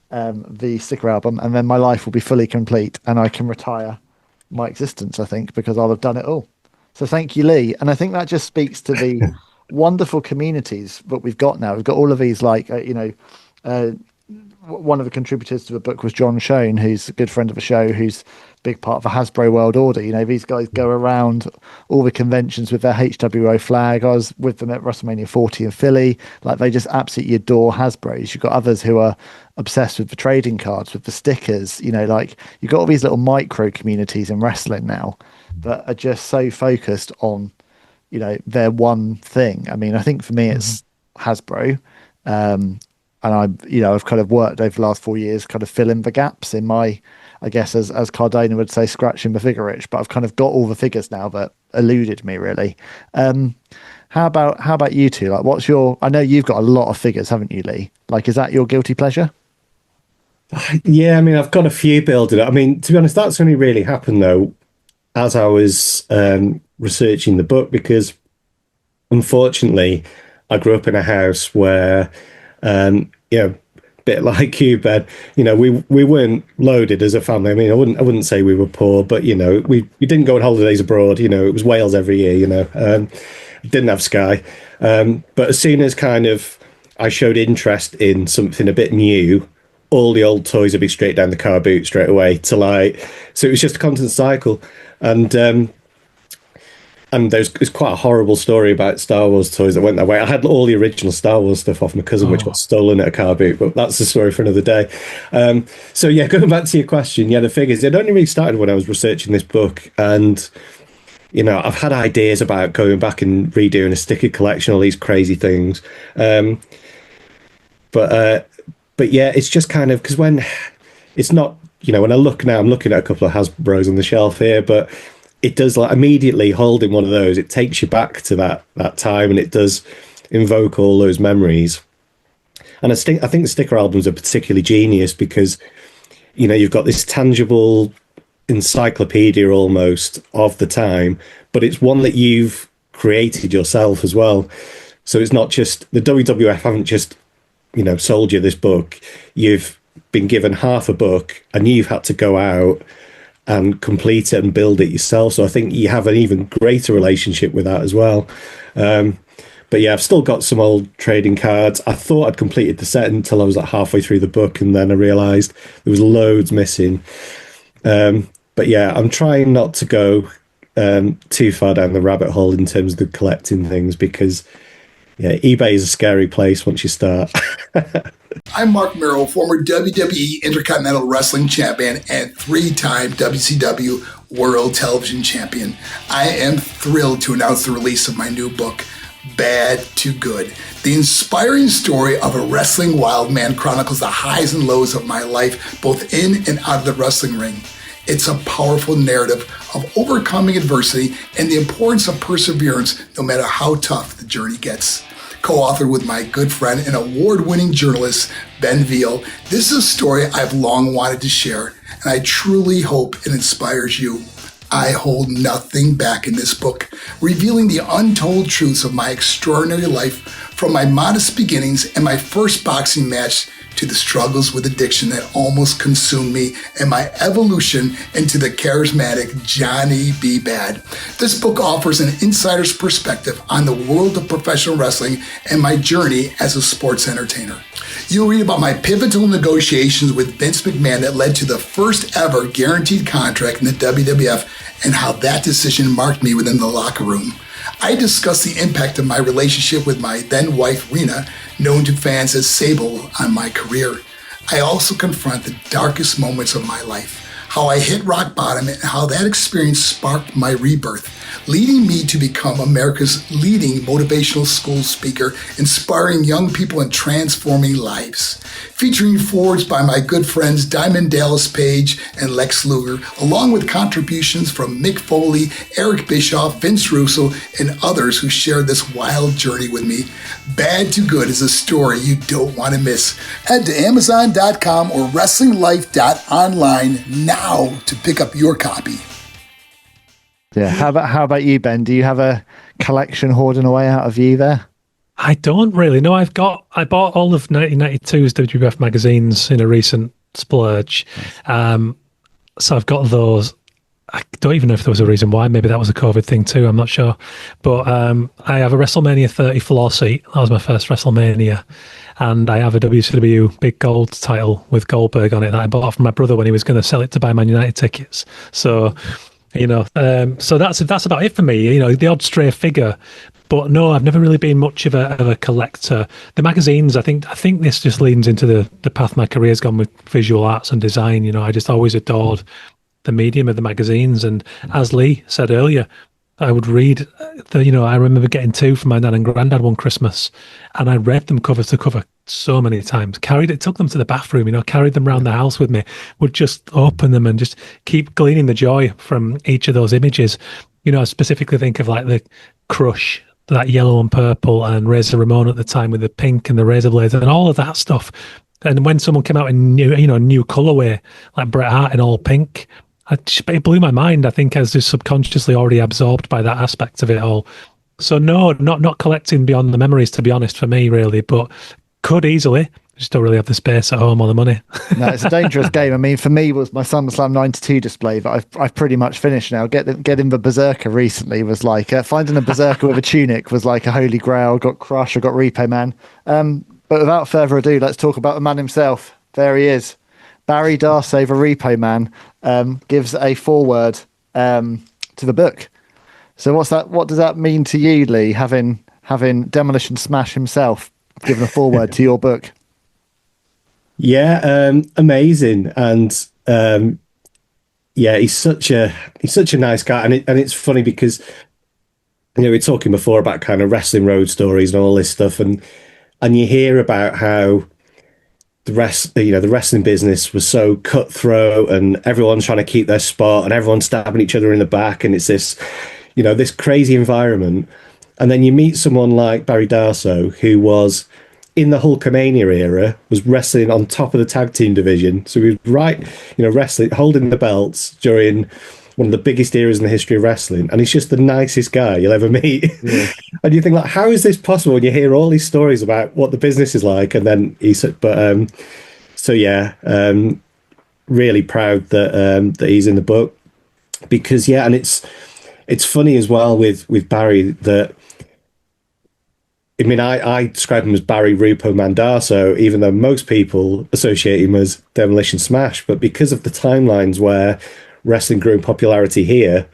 the sticker album, and then my life will be fully complete, and I can retire my existence, I think, because I'll have done it all. So thank you, Lee. And I think that just speaks to the wonderful communities that we've got now. We've got all of these, like, one of the contributors to the book was John Schoen, who's a good friend of the show, who's a big part of the Hasbro World Order. You know, these guys go around all the conventions with their HWO flag. I was with them at WrestleMania 40 in Philly. Like, they just absolutely adore Hasbros. You've got others who are obsessed with the trading cards, with the stickers. You know, like, you've got all these little micro communities in wrestling now that are just so focused on, you know, their one thing. I mean, I think for me it's Hasbro. And I've kind of worked over the last 4 years, kind of filling the gaps in my, I guess, as Cardona would say, scratching the figure itch. But I've kind of got all the figures now that eluded me, really. How about you two? Like, what's your? I know you've got a lot of figures, haven't you, Lee? Like, is that your guilty pleasure? Yeah, I mean, I've got a few building. I mean, to be honest, that's only really happened though as I was researching the book, because unfortunately, I grew up in a house where. Bit like you, Ben. You know, we weren't loaded as a family. I mean, I wouldn't say we were poor, but you know, we didn't go on holidays abroad. You know, it was Wales every year. You know, didn't have Sky, but as soon as kind of I showed interest in something a bit new, all the old toys would be straight down the car boot straight away to like. So it was just a constant cycle, and there's quite a horrible story about Star Wars toys that went that way. I had all the original Star Wars stuff off my cousin, which got stolen at a car boot, but that's a story for another day. So yeah, going back to your question, yeah, the figures, it only really started when I was researching this book. And, you know, I've had ideas about going back and redoing a sticker collection, all these crazy things. But yeah, it's just kind of, because when it's not, you know, when I look now, I'm looking at a couple of Hasbros on the shelf here, but it does, like, immediately holding one of those, it takes you back to that time, and it does invoke all those memories. And I think the sticker albums are particularly genius because, you know, you've got this tangible encyclopedia almost of the time, but it's one that you've created yourself as well. So it's not just the WWF haven't just, you know, sold you this book. You've been given half a book and you've had to go out and complete it and build it yourself. So I think you have an even greater relationship with that as well. But yeah, I've still got some old trading cards. I thought I'd completed the set until I was like halfway through the book, and then I realised there was loads missing. But yeah, I'm trying not to go too far down the rabbit hole in terms of the collecting things, because yeah, eBay is a scary place once you start. I'm Mark Merrill, former WWE Intercontinental Wrestling Champion and 3-time WCW World Television Champion. I am thrilled to announce the release of my new book, Bad to Good. The inspiring story of a wrestling wild man chronicles the highs and lows of my life, both in and out of the wrestling ring. It's a powerful narrative of overcoming adversity and the importance of perseverance, no matter how tough the journey gets. Co-authored with my good friend and award-winning journalist, Ben Veal, this is a story I've long wanted to share, and I truly hope it inspires you. I hold nothing back in this book, revealing the untold truths of my extraordinary life, from my modest beginnings and my first boxing match to the struggles with addiction that almost consumed me and my evolution into the charismatic Johnny B. Bad. This book offers an insider's perspective on the world of professional wrestling and my journey as a sports entertainer. You'll read about my pivotal negotiations with Vince McMahon that led to the first ever guaranteed contract in the WWF and how that decision marked me within the locker room. I discuss the impact of my relationship with my then wife, Rena, known to fans as Sable, on my career. I also confront the darkest moments of my life, how I hit rock bottom and how that experience sparked my rebirth, leading me to become America's leading motivational school speaker, inspiring young people and transforming lives. Featuring forwards by my good friends Diamond Dallas Page and Lex Luger, along with contributions from Mick Foley, Eric Bischoff, Vince Russo, and others who shared this wild journey with me. Bad to Good is a story you don't want to miss. Head to Amazon.com or WrestlingLife.online now to pick up your copy. Yeah. How about you, Ben? Do you have a collection hoarding away out of you there? I don't really know. I bought all of 1992's WWF magazines in a recent splurge. So I've got those. I don't even know if there was a reason why. Maybe that was a COVID thing too. I'm not sure. But I have a WrestleMania 30 floor seat. That was my first WrestleMania. And I have a WCW Big Gold title with Goldberg on it that I bought from my brother when he was going to sell it to buy Man United tickets. So, so that's about it for me. The odd stray figure. But no, I've never really been much of a collector. The magazines, I think this just leans into the path my career's gone with visual arts and design. I just always adored the medium of the magazines. And as Lee said earlier, I would read I remember getting 2 from my dad and granddad one Christmas, and I read them cover to cover so many times. Took them to the bathroom, carried them around the house with me, would just open them and just keep gleaning the joy from each of those images. I specifically think of like the Crush, that yellow and purple, and Razor Ramon at the time with the pink and the razor blades and all of that stuff. And when someone came out in new colorway, like Bret Hart in all pink, it blew my mind. I think I was just subconsciously already absorbed by that aspect of it all. So no, not collecting beyond the memories, to be honest, for me, really, but could easily. Just don't really have the space at home or the money. No, it's a dangerous game. I mean, for me, was my SummerSlam 92 display that I've pretty much finished now. Getting the Berserker recently was like, finding a Berserker with a tunic was like a holy grail. Got Crush, I got Repo Man. But without further ado, let's talk about the man himself. There he is. Barry Darsover, Repo Man, gives a foreword to the book. So what does that mean to you, Lee, having Demolition Smash himself given a foreword to your book? Yeah, amazing. And he's such a nice guy. And it's funny because we were talking before about kind of wrestling road stories and all this stuff, and you hear about how the wrestling business was so cutthroat and everyone's trying to keep their spot and everyone's stabbing each other in the back, and it's this this crazy environment. And then you meet someone like Barry Darsow, who was in the Hulkamania era, was wrestling on top of the tag team division. So he was wrestling, holding the belts during one of the biggest eras in the history of wrestling. And he's just the nicest guy you'll ever meet. Yeah. And you think, like, how is this possible? And you hear all these stories about what the business is like. And then he said, really proud that he's in the book, because, and it's funny as well with Barry that, I mean, I describe him as Barry Rupo Mandarso, even though most people associate him as Demolition Smash. But because of the timelines where wrestling grew in popularity here,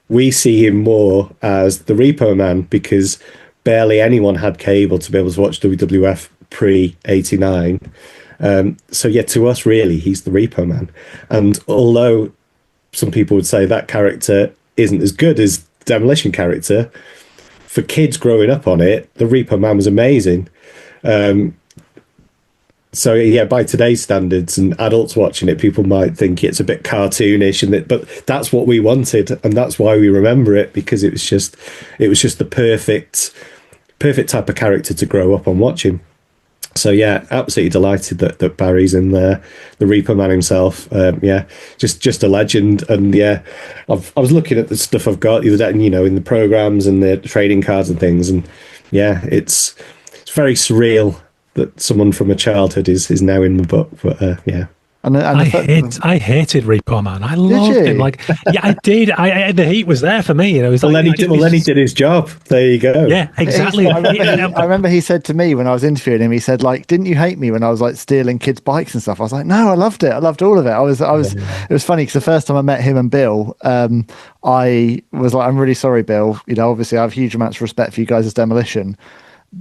we see him more as the Repo Man, because barely anyone had cable to be able to watch WWF pre-89. To us, really, he's the Repo Man. And although some people would say that character isn't as good as the Demolition character, for kids growing up on it, the Repo Man was amazing. So yeah, by today's standards and adults watching it, people might think it's a bit cartoonish, but that's what we wanted, and that's why we remember it, because it was just the perfect type of character to grow up on watching. So yeah, absolutely delighted that Barry's in there, the Repo Man himself. Yeah, just a legend. And yeah, I was looking at the stuff I've got the other day, and, in the programs and the trading cards and things, and yeah, it's very surreal that someone from a childhood is now in the book. But yeah. And I hated Repo Man. I loved him. Like, yeah, I did. The heat was there for me. It was then he did his job. There you go. Yeah, exactly. I remember he said to me when I was interviewing him, he said, like, didn't you hate me when I was like stealing kids' bikes and stuff? I was like, no, I loved it. I loved all of it. It was funny because the first time I met him and Bill, I was like, I'm really sorry, Bill. Obviously I have huge amounts of respect for you guys as Demolition,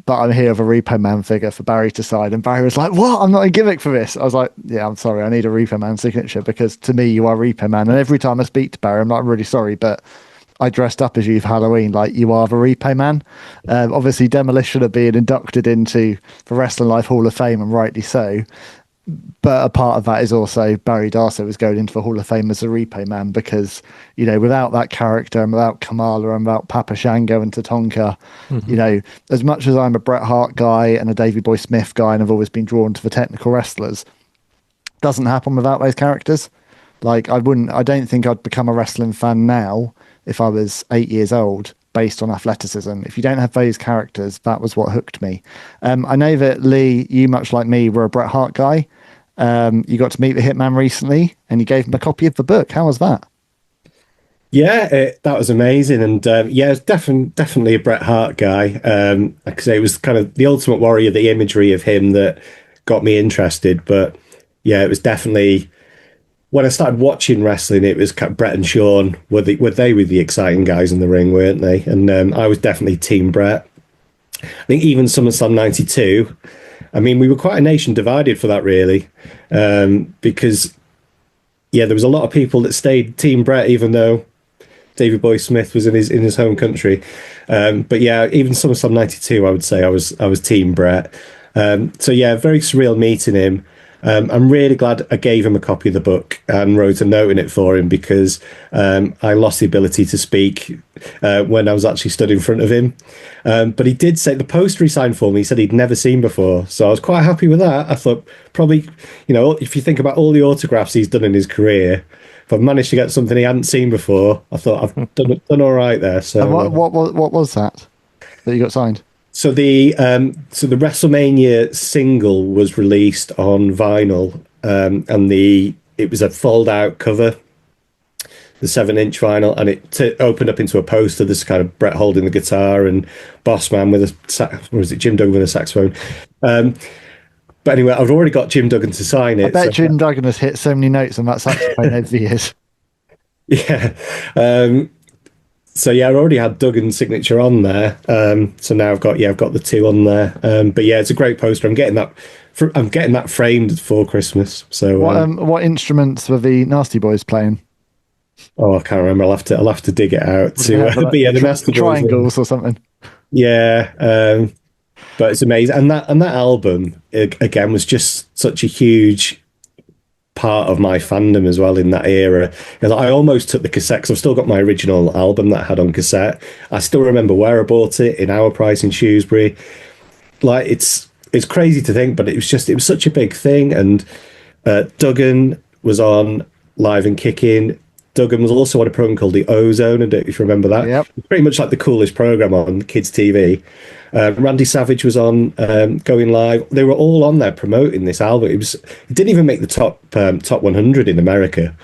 but I'm here with a Repo Man figure for Barry to sign. And Barry was like, what? I'm not a gimmick for this. I was like, yeah, I'm sorry. I need a Repo Man signature because to me, you are Repo Man. And every time I speak to Barry, I'm like, I'm really sorry, but I dressed up as you for Halloween. Like, you are the Repo Man. Obviously, Demolition are being inducted into the Wrestling Life Hall of Fame, and rightly so. But a part of that is also Barry Darso was going into the Hall of Fame as a Repo Man because, without that character and without Kamala and without Papa Shango and Tatonka, as much as I'm a Bret Hart guy and a Davey Boy Smith guy and I've always been drawn to the technical wrestlers, doesn't happen without those characters. Like, I don't think I'd become a wrestling fan now if I was 8 years old based on athleticism. If you don't have those characters, that was what hooked me. I know that Lee, you much like me, were a Bret Hart guy. You got to meet the Hitman recently and you gave him a copy of the book. How was that? Yeah, that was amazing. And yeah, definitely a Bret Hart guy. Like I say, it was kind of the Ultimate Warrior, the imagery of him that got me interested. But yeah, it was definitely, when I started watching wrestling, it was Bret and Shawn were the exciting guys in the ring, weren't they? And I was definitely Team Bret. I think even SummerSlam 92, I mean, we were quite a nation divided for that, really, because yeah, there was a lot of people that stayed Team Bret, even though Davey Boy Smith was in his home country. But yeah, even SummerSlam 92, I would say I was Team Bret. So yeah, very surreal meeting him. I'm really glad I gave him a copy of the book and wrote a note in it for him because I lost the ability to speak when I was actually stood in front of him. But he did say the poster he signed for me, he said he'd never seen before. So I was quite happy with that. I thought probably, if you think about all the autographs he's done in his career, if I've managed to get something he hadn't seen before, I thought I've done all right there. So and what was that you got signed? So the WrestleMania single was released on vinyl, and it was a fold out cover, the 7-inch vinyl, and it opened up into a poster. This kind of Bret holding the guitar and Bossman with Jim Duggan with a saxophone. But anyway, I've already got Jim Duggan to sign it. I bet Jim Duggan has hit so many notes on that saxophone over the years. Yeah. So yeah, I already had Duggan's signature on there. So now I've got the two on there. But yeah, it's a great poster. I'm getting that framed for Christmas. So what instruments were the Nasty Boys playing? Oh, I can't remember. I'll have to dig it out. But yeah, the Nasty Boys triangles or something. Yeah, but it's amazing. And that album again was just such a huge part of my fandom as well in that era. I almost took the cassette because I've still got my original album that I had on cassette. I still remember where I bought it, in Our Price in Shrewsbury. Like, it's crazy to think, but it was such a big thing. And Duggan was on Live and Kicking. Duggan was also on a program called The Ozone. I don't know if you remember that. Yep. It's pretty much like the coolest program on kids' TV. Randy Savage was on Going Live. They were all on there promoting this album. It didn't even make the top 100 in America,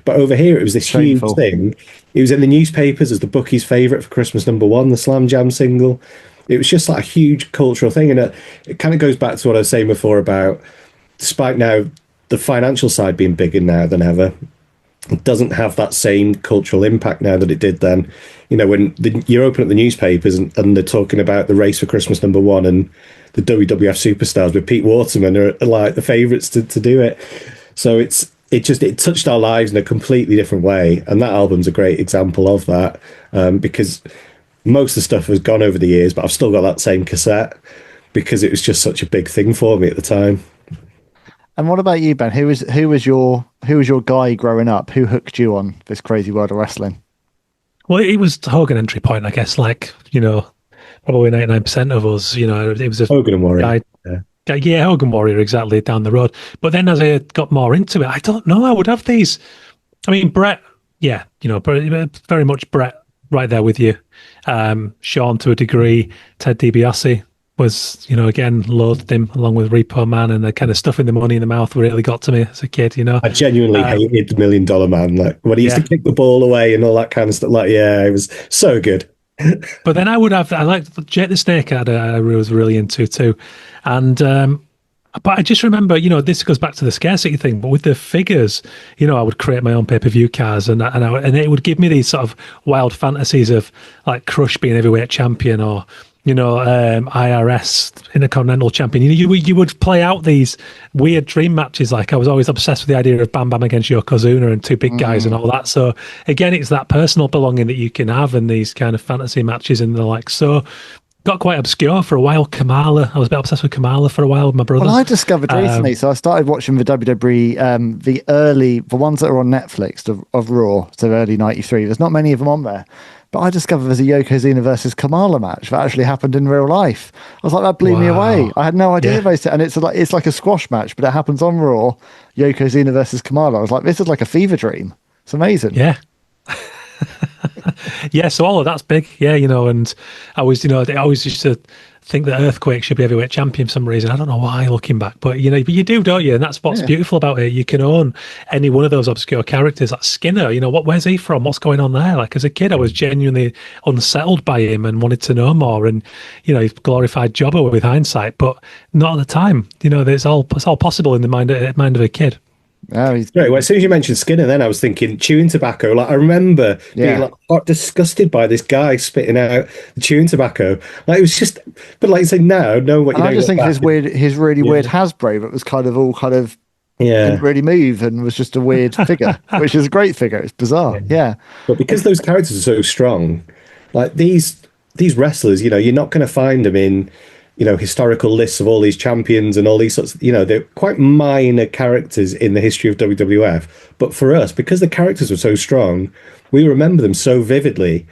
but over here it was this huge thing. It was in the newspapers as the bookies' favourite for Christmas #1, the Slam Jam single. It was just like a huge cultural thing, and it kind of goes back to what I was saying before about, despite now the financial side being bigger now than ever, it doesn't have that same cultural impact now that it did then. When you open up the newspapers and they're talking about the race for Christmas #1 and the WWF superstars with Pete Waterman are like the favourites to do it. So it touched our lives in a completely different way. And that album's a great example of that, because Most of the stuff has gone over the years, but I've still got that same cassette because it was just such a big thing for me at the time. And what about you, Ben? Who was your guy growing up? Who hooked you on this crazy world of wrestling? Well, it was Hogan entry point, I guess. Like, probably 99% of us. It was a Hogan and Warrior. Yeah, Hogan Warrior, exactly, down the road. But then as I got more into it, I don't know, I would have these. I mean, Brett, yeah, very much Brett right there with you. Sean to a degree, Ted DiBiase was, again, loathed him along with Repo Man, and the kind of stuff in the money in the mouth really got to me as a kid, I genuinely hated the $1 Million Man. Like when he used to kick the ball away and all that kind of stuff. Like, yeah, it was so good. But then I liked Jake the Snake, I was really into too. And, but I just remember, this goes back to the scarcity thing, but with the figures, I would create my own pay-per-view cards and it would give me these sort of wild fantasies of like Crush being heavyweight champion or, IRS Intercontinental Champion. You would play out these weird dream matches. Like I was always obsessed with the idea of Bam Bam against Yokozuna and two big guys and all that. So again, it's that personal belonging that you can have in these kind of fantasy matches and the like. So got quite obscure for a while. Kamala, I was a bit obsessed with Kamala for a while with my brother. Well, I discovered recently, so I started watching the WWE, the ones that are on Netflix of Raw, so early '93. There's not many of them on there. But I discovered there's a Yokozuna versus Kamala match that actually happened in real life. I was like, that blew me away. I had no idea about it. And it's like a squash match, but it happens on Raw, Yokozuna versus Kamala. I was like, this is like a fever dream. It's amazing. Yeah. Yeah, so all of that's big. Yeah, and I always used to think that Earthquake should be heavyweight champion for some reason. I don't know why, looking back, but but you do, don't you? And that's what's beautiful about it. You can own any one of those obscure characters. Like Skinner, where's he from? What's going on there? Like as a kid, I was genuinely unsettled by him and wanted to know more. And he's glorified jobber with hindsight, but not at the time. It's all possible in the mind of a kid. Oh, he's right. Well, as soon as you mentioned Skinner, then I was thinking chewing tobacco. Like I remember being disgusted by this guy spitting out the chewing tobacco. Like it was just, but like you say now, know what you know. I just think his really weird Hasbro that was didn't really move and was just a weird figure, which is a great figure. It's bizarre, yeah. But because those characters are so strong, like these wrestlers, you're not going to find them in. Historical lists of all these champions and all these sorts of, they're quite minor characters in the history of WWF. But for us, because the characters were so strong, we remember them so vividly.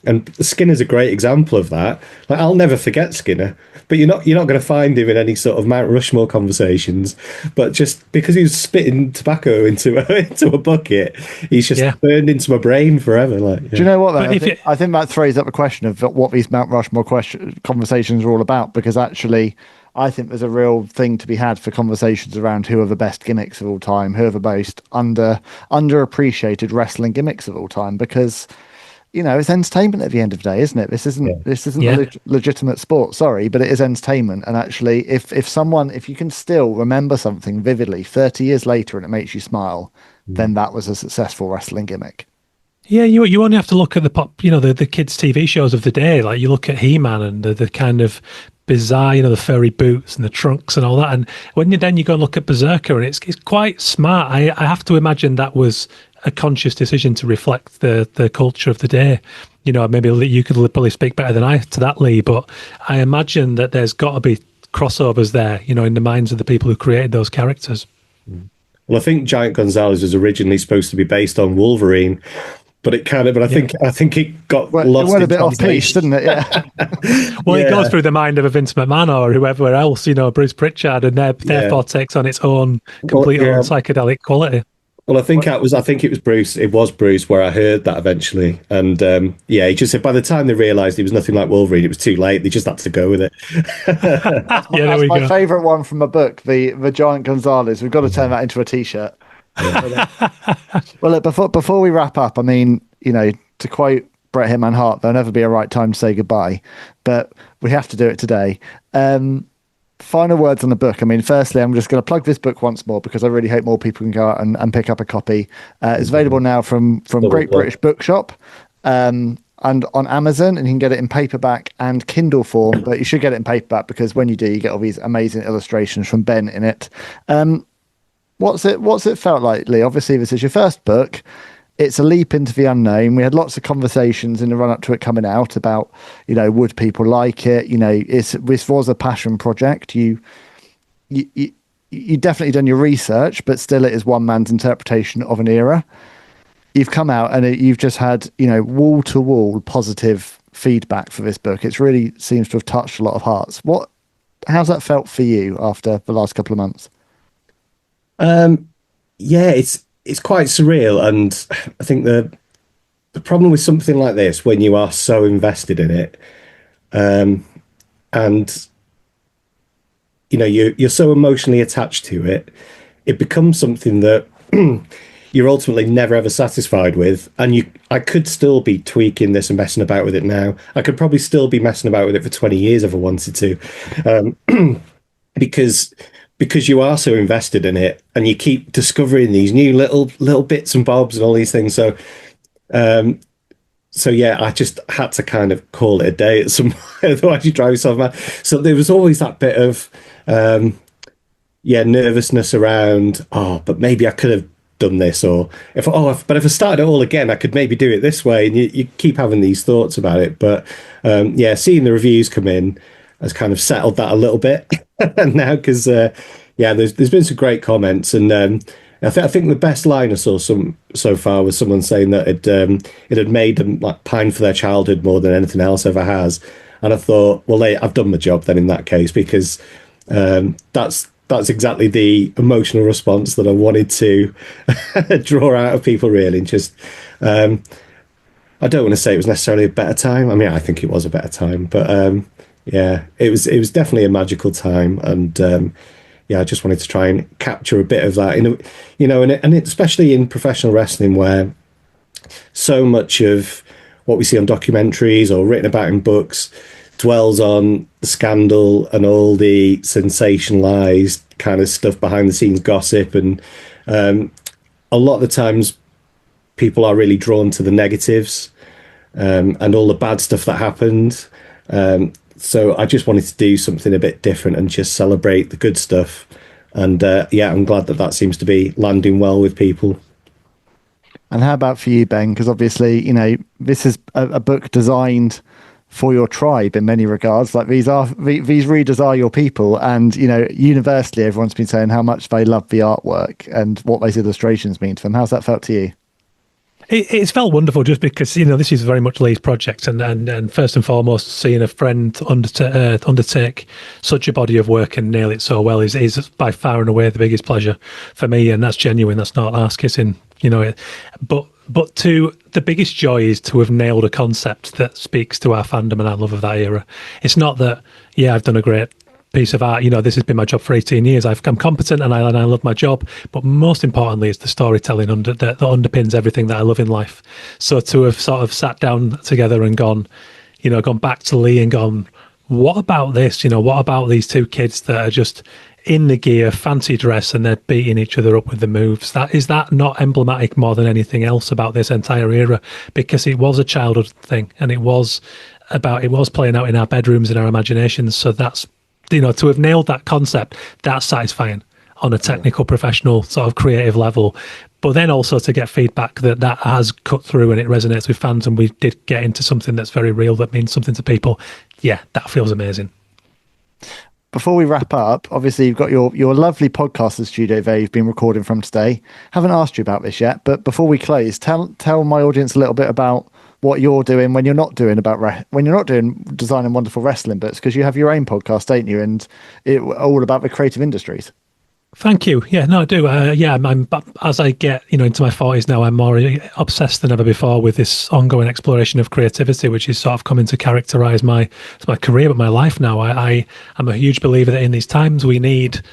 And Skinner's a great example of that. Like I'll never forget Skinner, but you're not going to find him in any sort of Mount Rushmore conversations. But just because he was spitting tobacco into a bucket, he's just burned into my brain forever. Like, do you know what? Though? I think that throws up a question of what these Mount Rushmore conversations are all about. Because actually, I think there's a real thing to be had for conversations around who are the best gimmicks of all time, who are the most underappreciated wrestling gimmicks of all time. Because it's entertainment at the end of the day, isn't it? This isn't a legitimate sport, sorry, but it is entertainment. And actually, if you can still remember something vividly 30 years later and it makes you smile, then that was a successful wrestling gimmick. Yeah, you only have to look at the pop, the kids' TV shows of the day. Like you look at He-Man and the kind of bizarre, the furry boots and the trunks and all that. And when you go and look at Berserker, and it's quite smart. I have to imagine that was a conscious decision to reflect the culture of the day. Maybe you could probably speak better than I to that, Lee, but I imagine that there's got to be crossovers there, in the minds of the people who created those characters. Well, I think Giant Gonzalez was originally supposed to be based on Wolverine, but it kind of, I think it got lost. It went a bit off piece, didn't it? Yeah. Well, it goes through the mind of a Vince McMahon or whoever else, Bruce Pritchard, and therefore takes on its own completely own psychedelic quality. Well, I think it was Bruce. It was Bruce where I heard that eventually, and he just said by the time they realised it was nothing like Wolverine, it was too late. They just had to go with it. That's my favourite one from a book, the Giant Gonzalez. We've got to turn that into a T-shirt. Well, look, before we wrap up, I mean, to quote Bret Hitman Hart, there'll never be a right time to say goodbye, but we have to do it today. Final words on the book. I mean, firstly, I'm just going to plug this book once more because I really hope more people can go out and pick up a copy. It's available now from Great British Bookshop and on Amazon, and you can get it in paperback and Kindle form, but you should get it in paperback because when you do, you get all these amazing illustrations from Ben in it. What's it felt like, Lee? Obviously, this is your first book. it's a leap into the unknown. We had lots of conversations in the run up to it coming out about, would people like it? This was a passion project. You definitely done your research, but still it is one man's interpretation of an era. You've come out and you've just had, wall to wall positive feedback for this book. It really seems to have touched a lot of hearts. How's that felt for you after the last couple of months? Yeah, it's quite surreal, and I think the problem with something like this, when you are so invested in it, and you're so emotionally attached to it, it becomes something that you're ultimately never ever satisfied with. And I could still be tweaking this and messing about with it now. I could probably still be messing about with it for 20 years if I wanted to, because you are so invested in it, and you keep discovering these new little bits and bobs and all these things. So yeah, I just had to kind of call it a day at some point, otherwise you drive yourself mad. So there was always that bit of nervousness around, but maybe I could have done this, or if I started it all again, I could maybe do it this way, and you keep having these thoughts about it. But seeing the reviews come in has kind of settled that a little bit now, because there's been some great comments, and I think the best line I saw so far was someone saying that it had made them like pine for their childhood more than anything else ever has. And I thought, well, I've done my job then in that case, because that's exactly the emotional response that I wanted to draw out of people, really. And just I don't want to say it was necessarily a better time. I mean, I think it was a better time, but it was definitely a magical time, and I just wanted to try and capture a bit of that, and especially in professional wrestling, where so much of what we see on documentaries or written about in books dwells on the scandal and all the sensationalized kind of stuff, behind the scenes gossip, and a lot of the times people are really drawn to the negatives and all the bad stuff that happened. So I just wanted to do something a bit different and just celebrate the good stuff. And I'm glad that seems to be landing well with people. And how about for you, Ben? Because obviously, this is a book designed for your tribe in many regards. Like these readers are your people, and universally everyone's been saying how much they love the artwork and what those illustrations mean to them. How's that felt to you? It's felt wonderful, just because this is very much Lee's project, and first and foremost, seeing a friend undertake such a body of work and nail it so well is by far and away the biggest pleasure for me, and that's genuine. That's not ass kissing, But to the biggest joy is to have nailed a concept that speaks to our fandom and our love of that era. It's not that, I've done a great piece of art, this has been my job for 18 years. I'm competent and I love my job. But most importantly, it's the storytelling that underpins everything that I love in life. So to have sort of sat down together and gone back to Lee and gone, what about this? What about these two kids that are just in the gear, fancy dress, and they're beating each other up with the moves? Is that not emblematic more than anything else about this entire era? Because it was a childhood thing, and it was playing out in our bedrooms and our imaginations. So that's, to have nailed that concept, that's satisfying on a technical, professional, sort of creative level. But then also to get feedback that has cut through and it resonates with fans, and we did get into something that's very real, that means something to people. Yeah, that feels amazing. Before we wrap up, obviously you've got your lovely podcast studio there you've been recording from today. Haven't asked you about this yet, but before we close, tell my audience a little bit about what you're doing when you're not doing designing wonderful wrestling books, because you have your own podcast, don't you? And it all about the creative industries. Thank you. Yeah, no, I do. I'm as I get into my 40s now, I'm more obsessed than ever before with this ongoing exploration of creativity, which is sort of coming to characterize my career, but my life now. I'm a huge believer that in these times we need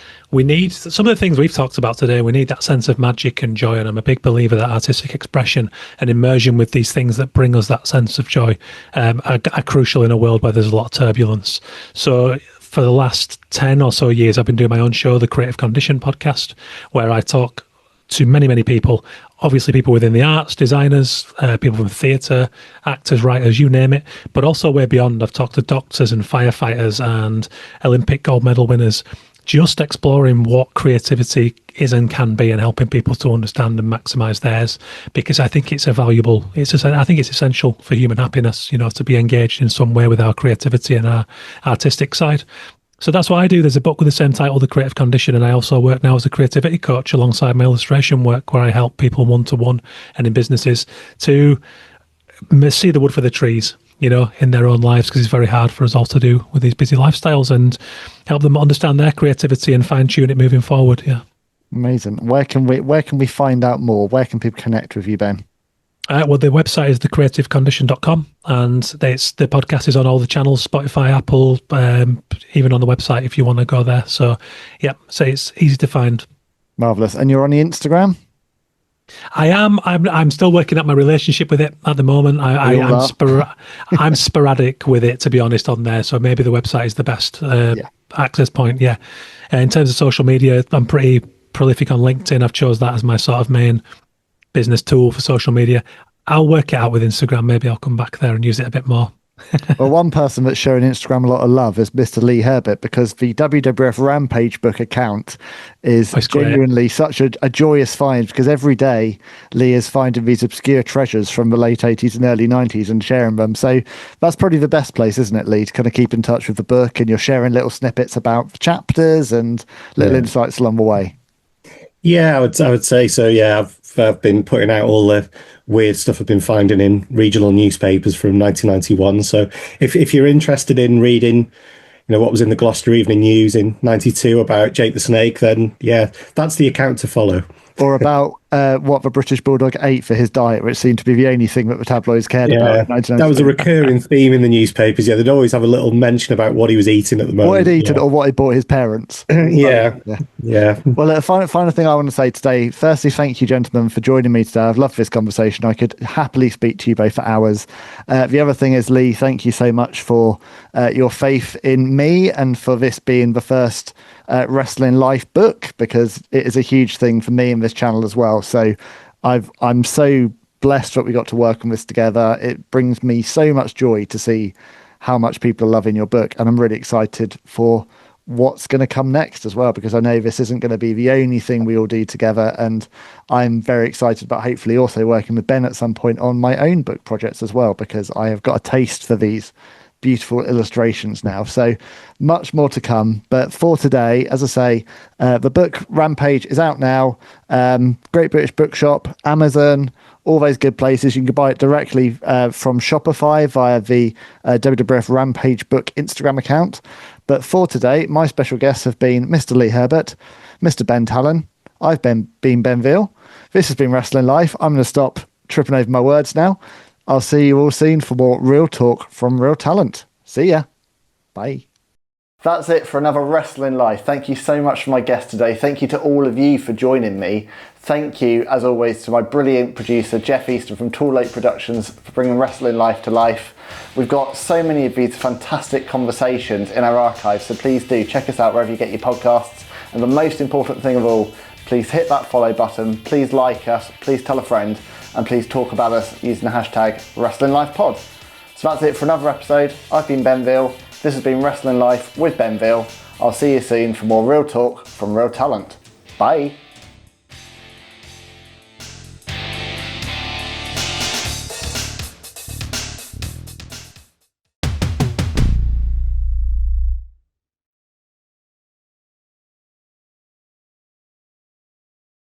some of the things we've talked about today. We need that sense of magic and joy, and I'm a big believer that artistic expression and immersion with these things that bring us that sense of joy are crucial in a world where there's a lot of turbulence. So for the last 10 or so years, I've been doing my own show, the Creative Condition podcast, where I talk to many, many people, obviously people within the arts, designers, people from theatre, actors, writers, you name it, but also way beyond. I've talked to doctors and firefighters and Olympic gold medal winners, just exploring what creativity is and can be, and helping people to understand and maximize theirs, because I think it's I think it's essential for human happiness, to be engaged in some way with our creativity and our artistic side. So that's what I do. There's a book with the same title, The Creative Condition, and I also work now as a creativity coach alongside my illustration work, where I help people one-to-one and in businesses to see the wood for the trees, in their own lives, because it's very hard for us all to do with these busy lifestyles, and help them understand their creativity and fine-tune it moving forward. Yeah. Amazing. Where can we find out more? Where can people connect with you, Ben? Well, the website is thecreativecondition.com, and the podcast is on all the channels, Spotify, Apple, even on the website if you want to go there. So, yeah, so it's easy to find. Marvellous. And you're on the Instagram? I am. I'm still working out my relationship with it at the moment. I'm sporadic with it, to be honest, on there. So maybe the website is the best access point. Yeah. In terms of social media, I'm pretty prolific on LinkedIn. I've chose that as my sort of main business tool for social media. I'll work it out with Instagram. Maybe I'll come back there and use it a bit more. Well, one person that's showing Instagram a lot of love is Mr. Lee Herbert, because the WWF Rampage book account is genuinely such a joyous find, because every day Lee is finding these obscure treasures from the late 80s and early 90s and sharing them. So that's probably the best place, isn't it, Lee, to kind of keep in touch with the book, and you're sharing little snippets about the chapters and little insights along the way. Yeah, I would say so. Yeah, I've been putting out all the weird stuff I've been finding in regional newspapers from 1991. So if you're interested in reading, what was in the Gloucester Evening News in 92 about Jake the Snake, then yeah, that's the account to follow. Or about what the British Bulldog ate for his diet, which seemed to be the only thing that the tabloids cared about. That was a recurring theme in the newspapers. Yeah, they'd always have a little mention about what he was eating at the moment. What he'd eaten or what he bought his parents. Yeah. Well, the final thing I want to say today, firstly, thank you, gentlemen, for joining me today. I've loved this conversation. I could happily speak to you both for hours. The other thing is, Lee, thank you so much for your faith in me and for this being the first Wrestling Life book, because it is a huge thing for me and this channel as well. So I'm so blessed that we got to work on this together. It brings me so much joy to see how much people are loving your book, and I'm really excited for what's going to come next as well, because I know this isn't going to be the only thing we all do together, and I'm very excited about hopefully also working with Ben at some point on my own book projects as well, because I have got a taste for these beautiful illustrations now. So much more to come, but for today, as I say, the book Rampage is out now. Great British Bookshop, Amazon, all those good places. You can buy it directly from Shopify via the WWF Rampage book Instagram account. But for today, my special guests have been Mr. Lee Herbert, Mr. Ben Tallon. I've been Ben Veal. This has been Wrestling Life. I'm going to stop tripping over my words now. I'll see you all soon for more real talk from real talent. See ya. Bye. That's it for another Wrestling Life. Thank you so much for my guest today. Thank you to all of you for joining me. Thank you, as always, to my brilliant producer, Jeff Easton from Tall Lake Productions, for bringing Wrestling Life to life. We've got so many of these fantastic conversations in our archives, so please do check us out wherever you get your podcasts. And the most important thing of all, please hit that follow button, please like us, please tell a friend, and please talk about us using the hashtag WrestlingLifePod. So that's it for another episode. I've been Ben Veal. This has been Wrestling Life with Ben Veal. I'll see you soon for more real talk from real talent. Bye.